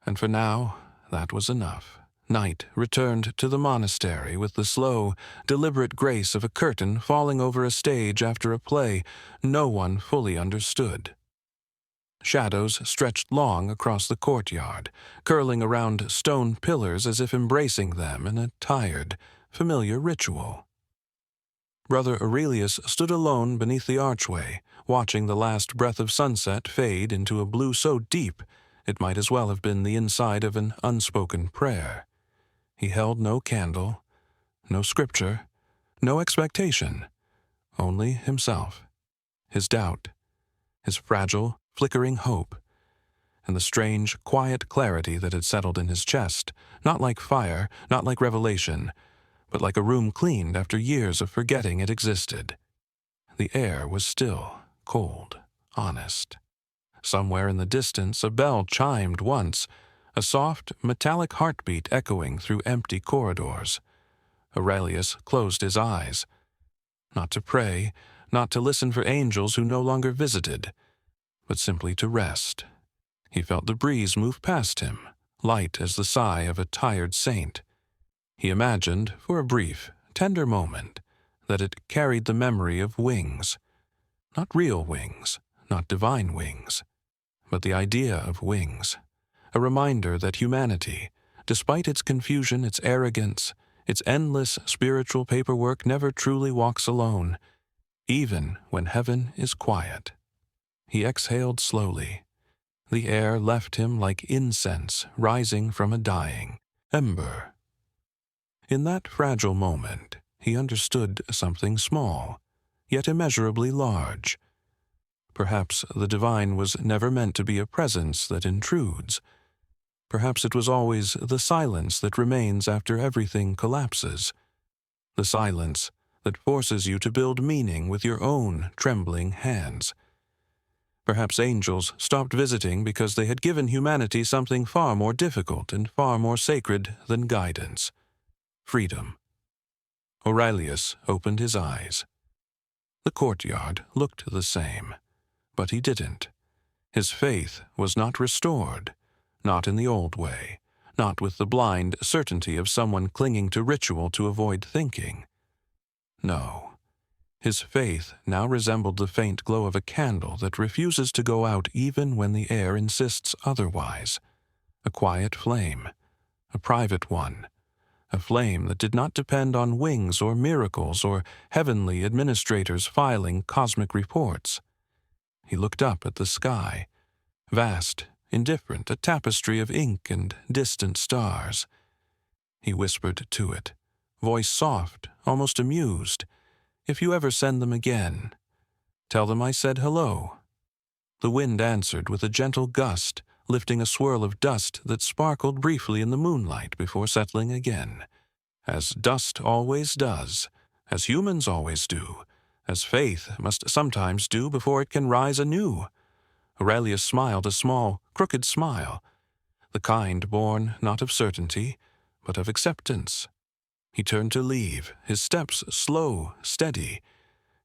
and for now, that was enough. Night returned to the monastery with the slow, deliberate grace of a curtain falling over a stage after a play no one fully understood. Shadows stretched long across the courtyard, curling around stone pillars as if embracing them in a tired, familiar ritual. Brother Aurelius stood alone beneath the archway, watching the last breath of sunset fade into a blue so deep it might as well have been the inside of an unspoken prayer. He held no candle, no scripture, no expectation, only himself, his doubt, his fragile, flickering hope, and the strange, quiet clarity that had settled in his chest, not like fire, not like revelation, but like a room cleaned after years of forgetting it existed. The air was still, cold, honest. Somewhere in the distance a bell chimed once, a soft, metallic heartbeat echoing through empty corridors. Aurelius closed his eyes. Not to pray, not to listen for angels who no longer visited, but simply to rest. He felt the breeze move past him, light as the sigh of a tired saint. He imagined, for a brief, tender moment, that it carried the memory of wings. Not real wings, not divine wings, but the idea of wings. A reminder that humanity, Despite its confusion, its arrogance, its endless spiritual paperwork never truly walks alone, even when heaven is quiet. He exhaled slowly. The air left him like incense rising from a dying ember. In that fragile moment, he understood something small, yet immeasurably large. Perhaps the divine was never meant to be a presence that intrudes. Perhaps it was always the silence that remains after everything collapses. The silence that forces you to build meaning with your own trembling hands. Perhaps angels stopped visiting because they had given humanity something far more difficult and far more sacred than guidance. Freedom. Aurelius opened his eyes. The courtyard looked the same, but he didn't. His faith was not restored, not in the old way, not with the blind certainty of someone clinging to ritual to avoid thinking. No. His faith now resembled the faint glow of a candle that refuses to go out even when the air insists otherwise. A quiet flame, a private one, a flame that did not depend on wings or miracles or heavenly administrators filing cosmic reports. He looked up at the sky, vast, indifferent, a tapestry of ink and distant stars. He whispered to it, voice soft, almost amused, "If you ever send them again, tell them I said hello." The wind answered with a gentle gust, lifting a swirl of dust that sparkled briefly in the moonlight before settling again. As dust always does, as humans always do, as faith must sometimes do before it can rise anew. Aurelius smiled a small, crooked smile, the kind born not of certainty, but of acceptance. He turned to leave, his steps slow, steady,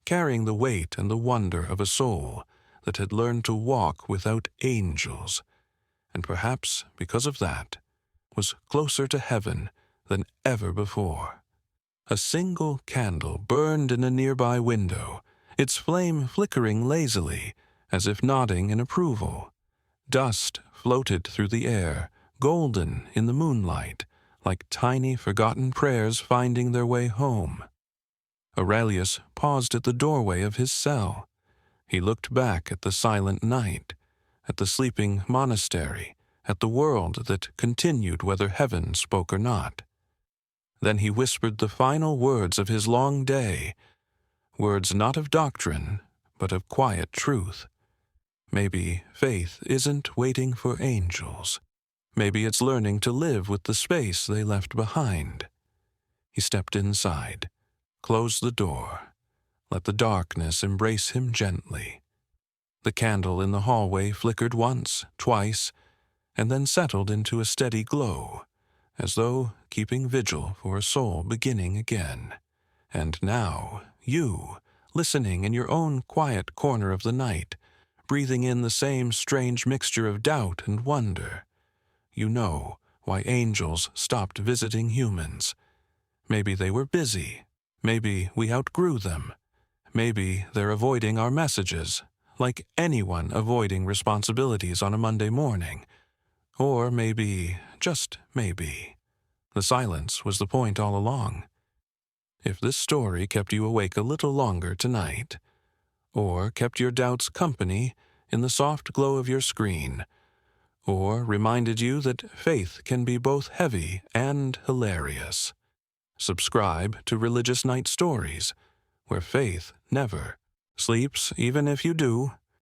carrying the weight and the wonder of a soul that had learned to walk without angels, and perhaps, because of that, was closer to heaven than ever before. A single candle burned in a nearby window, its flame flickering lazily, as if nodding in approval. Dust floated through the air, golden in the moonlight, like tiny forgotten prayers finding their way home. Aurelius paused at the doorway of his cell. He looked back at the silent night, at the sleeping monastery, at the world that continued whether heaven spoke or not. Then he whispered the final words of his long day, words not of doctrine, but of quiet truth. Maybe faith isn't waiting for angels. Maybe it's learning to live with the space they left behind. He stepped inside, closed the door, let the darkness embrace him gently. The candle in the hallway flickered once, twice, and then settled into a steady glow, as though keeping vigil for a soul beginning again. And now, you, listening in your own quiet corner of the night, breathing in the same strange mixture of doubt and wonder, you know why angels stopped visiting humans. Maybe they were busy. Maybe we outgrew them. Maybe they're avoiding our messages, like anyone avoiding responsibilities on a Monday morning. Or maybe, just maybe, the silence was the point all along. If this story kept you awake a little longer tonight, or kept your doubts company in the soft glow of your screen, or reminded you that faith can be both heavy and hilarious, subscribe to Religious Night Stories, where faith never sleeps even if you do.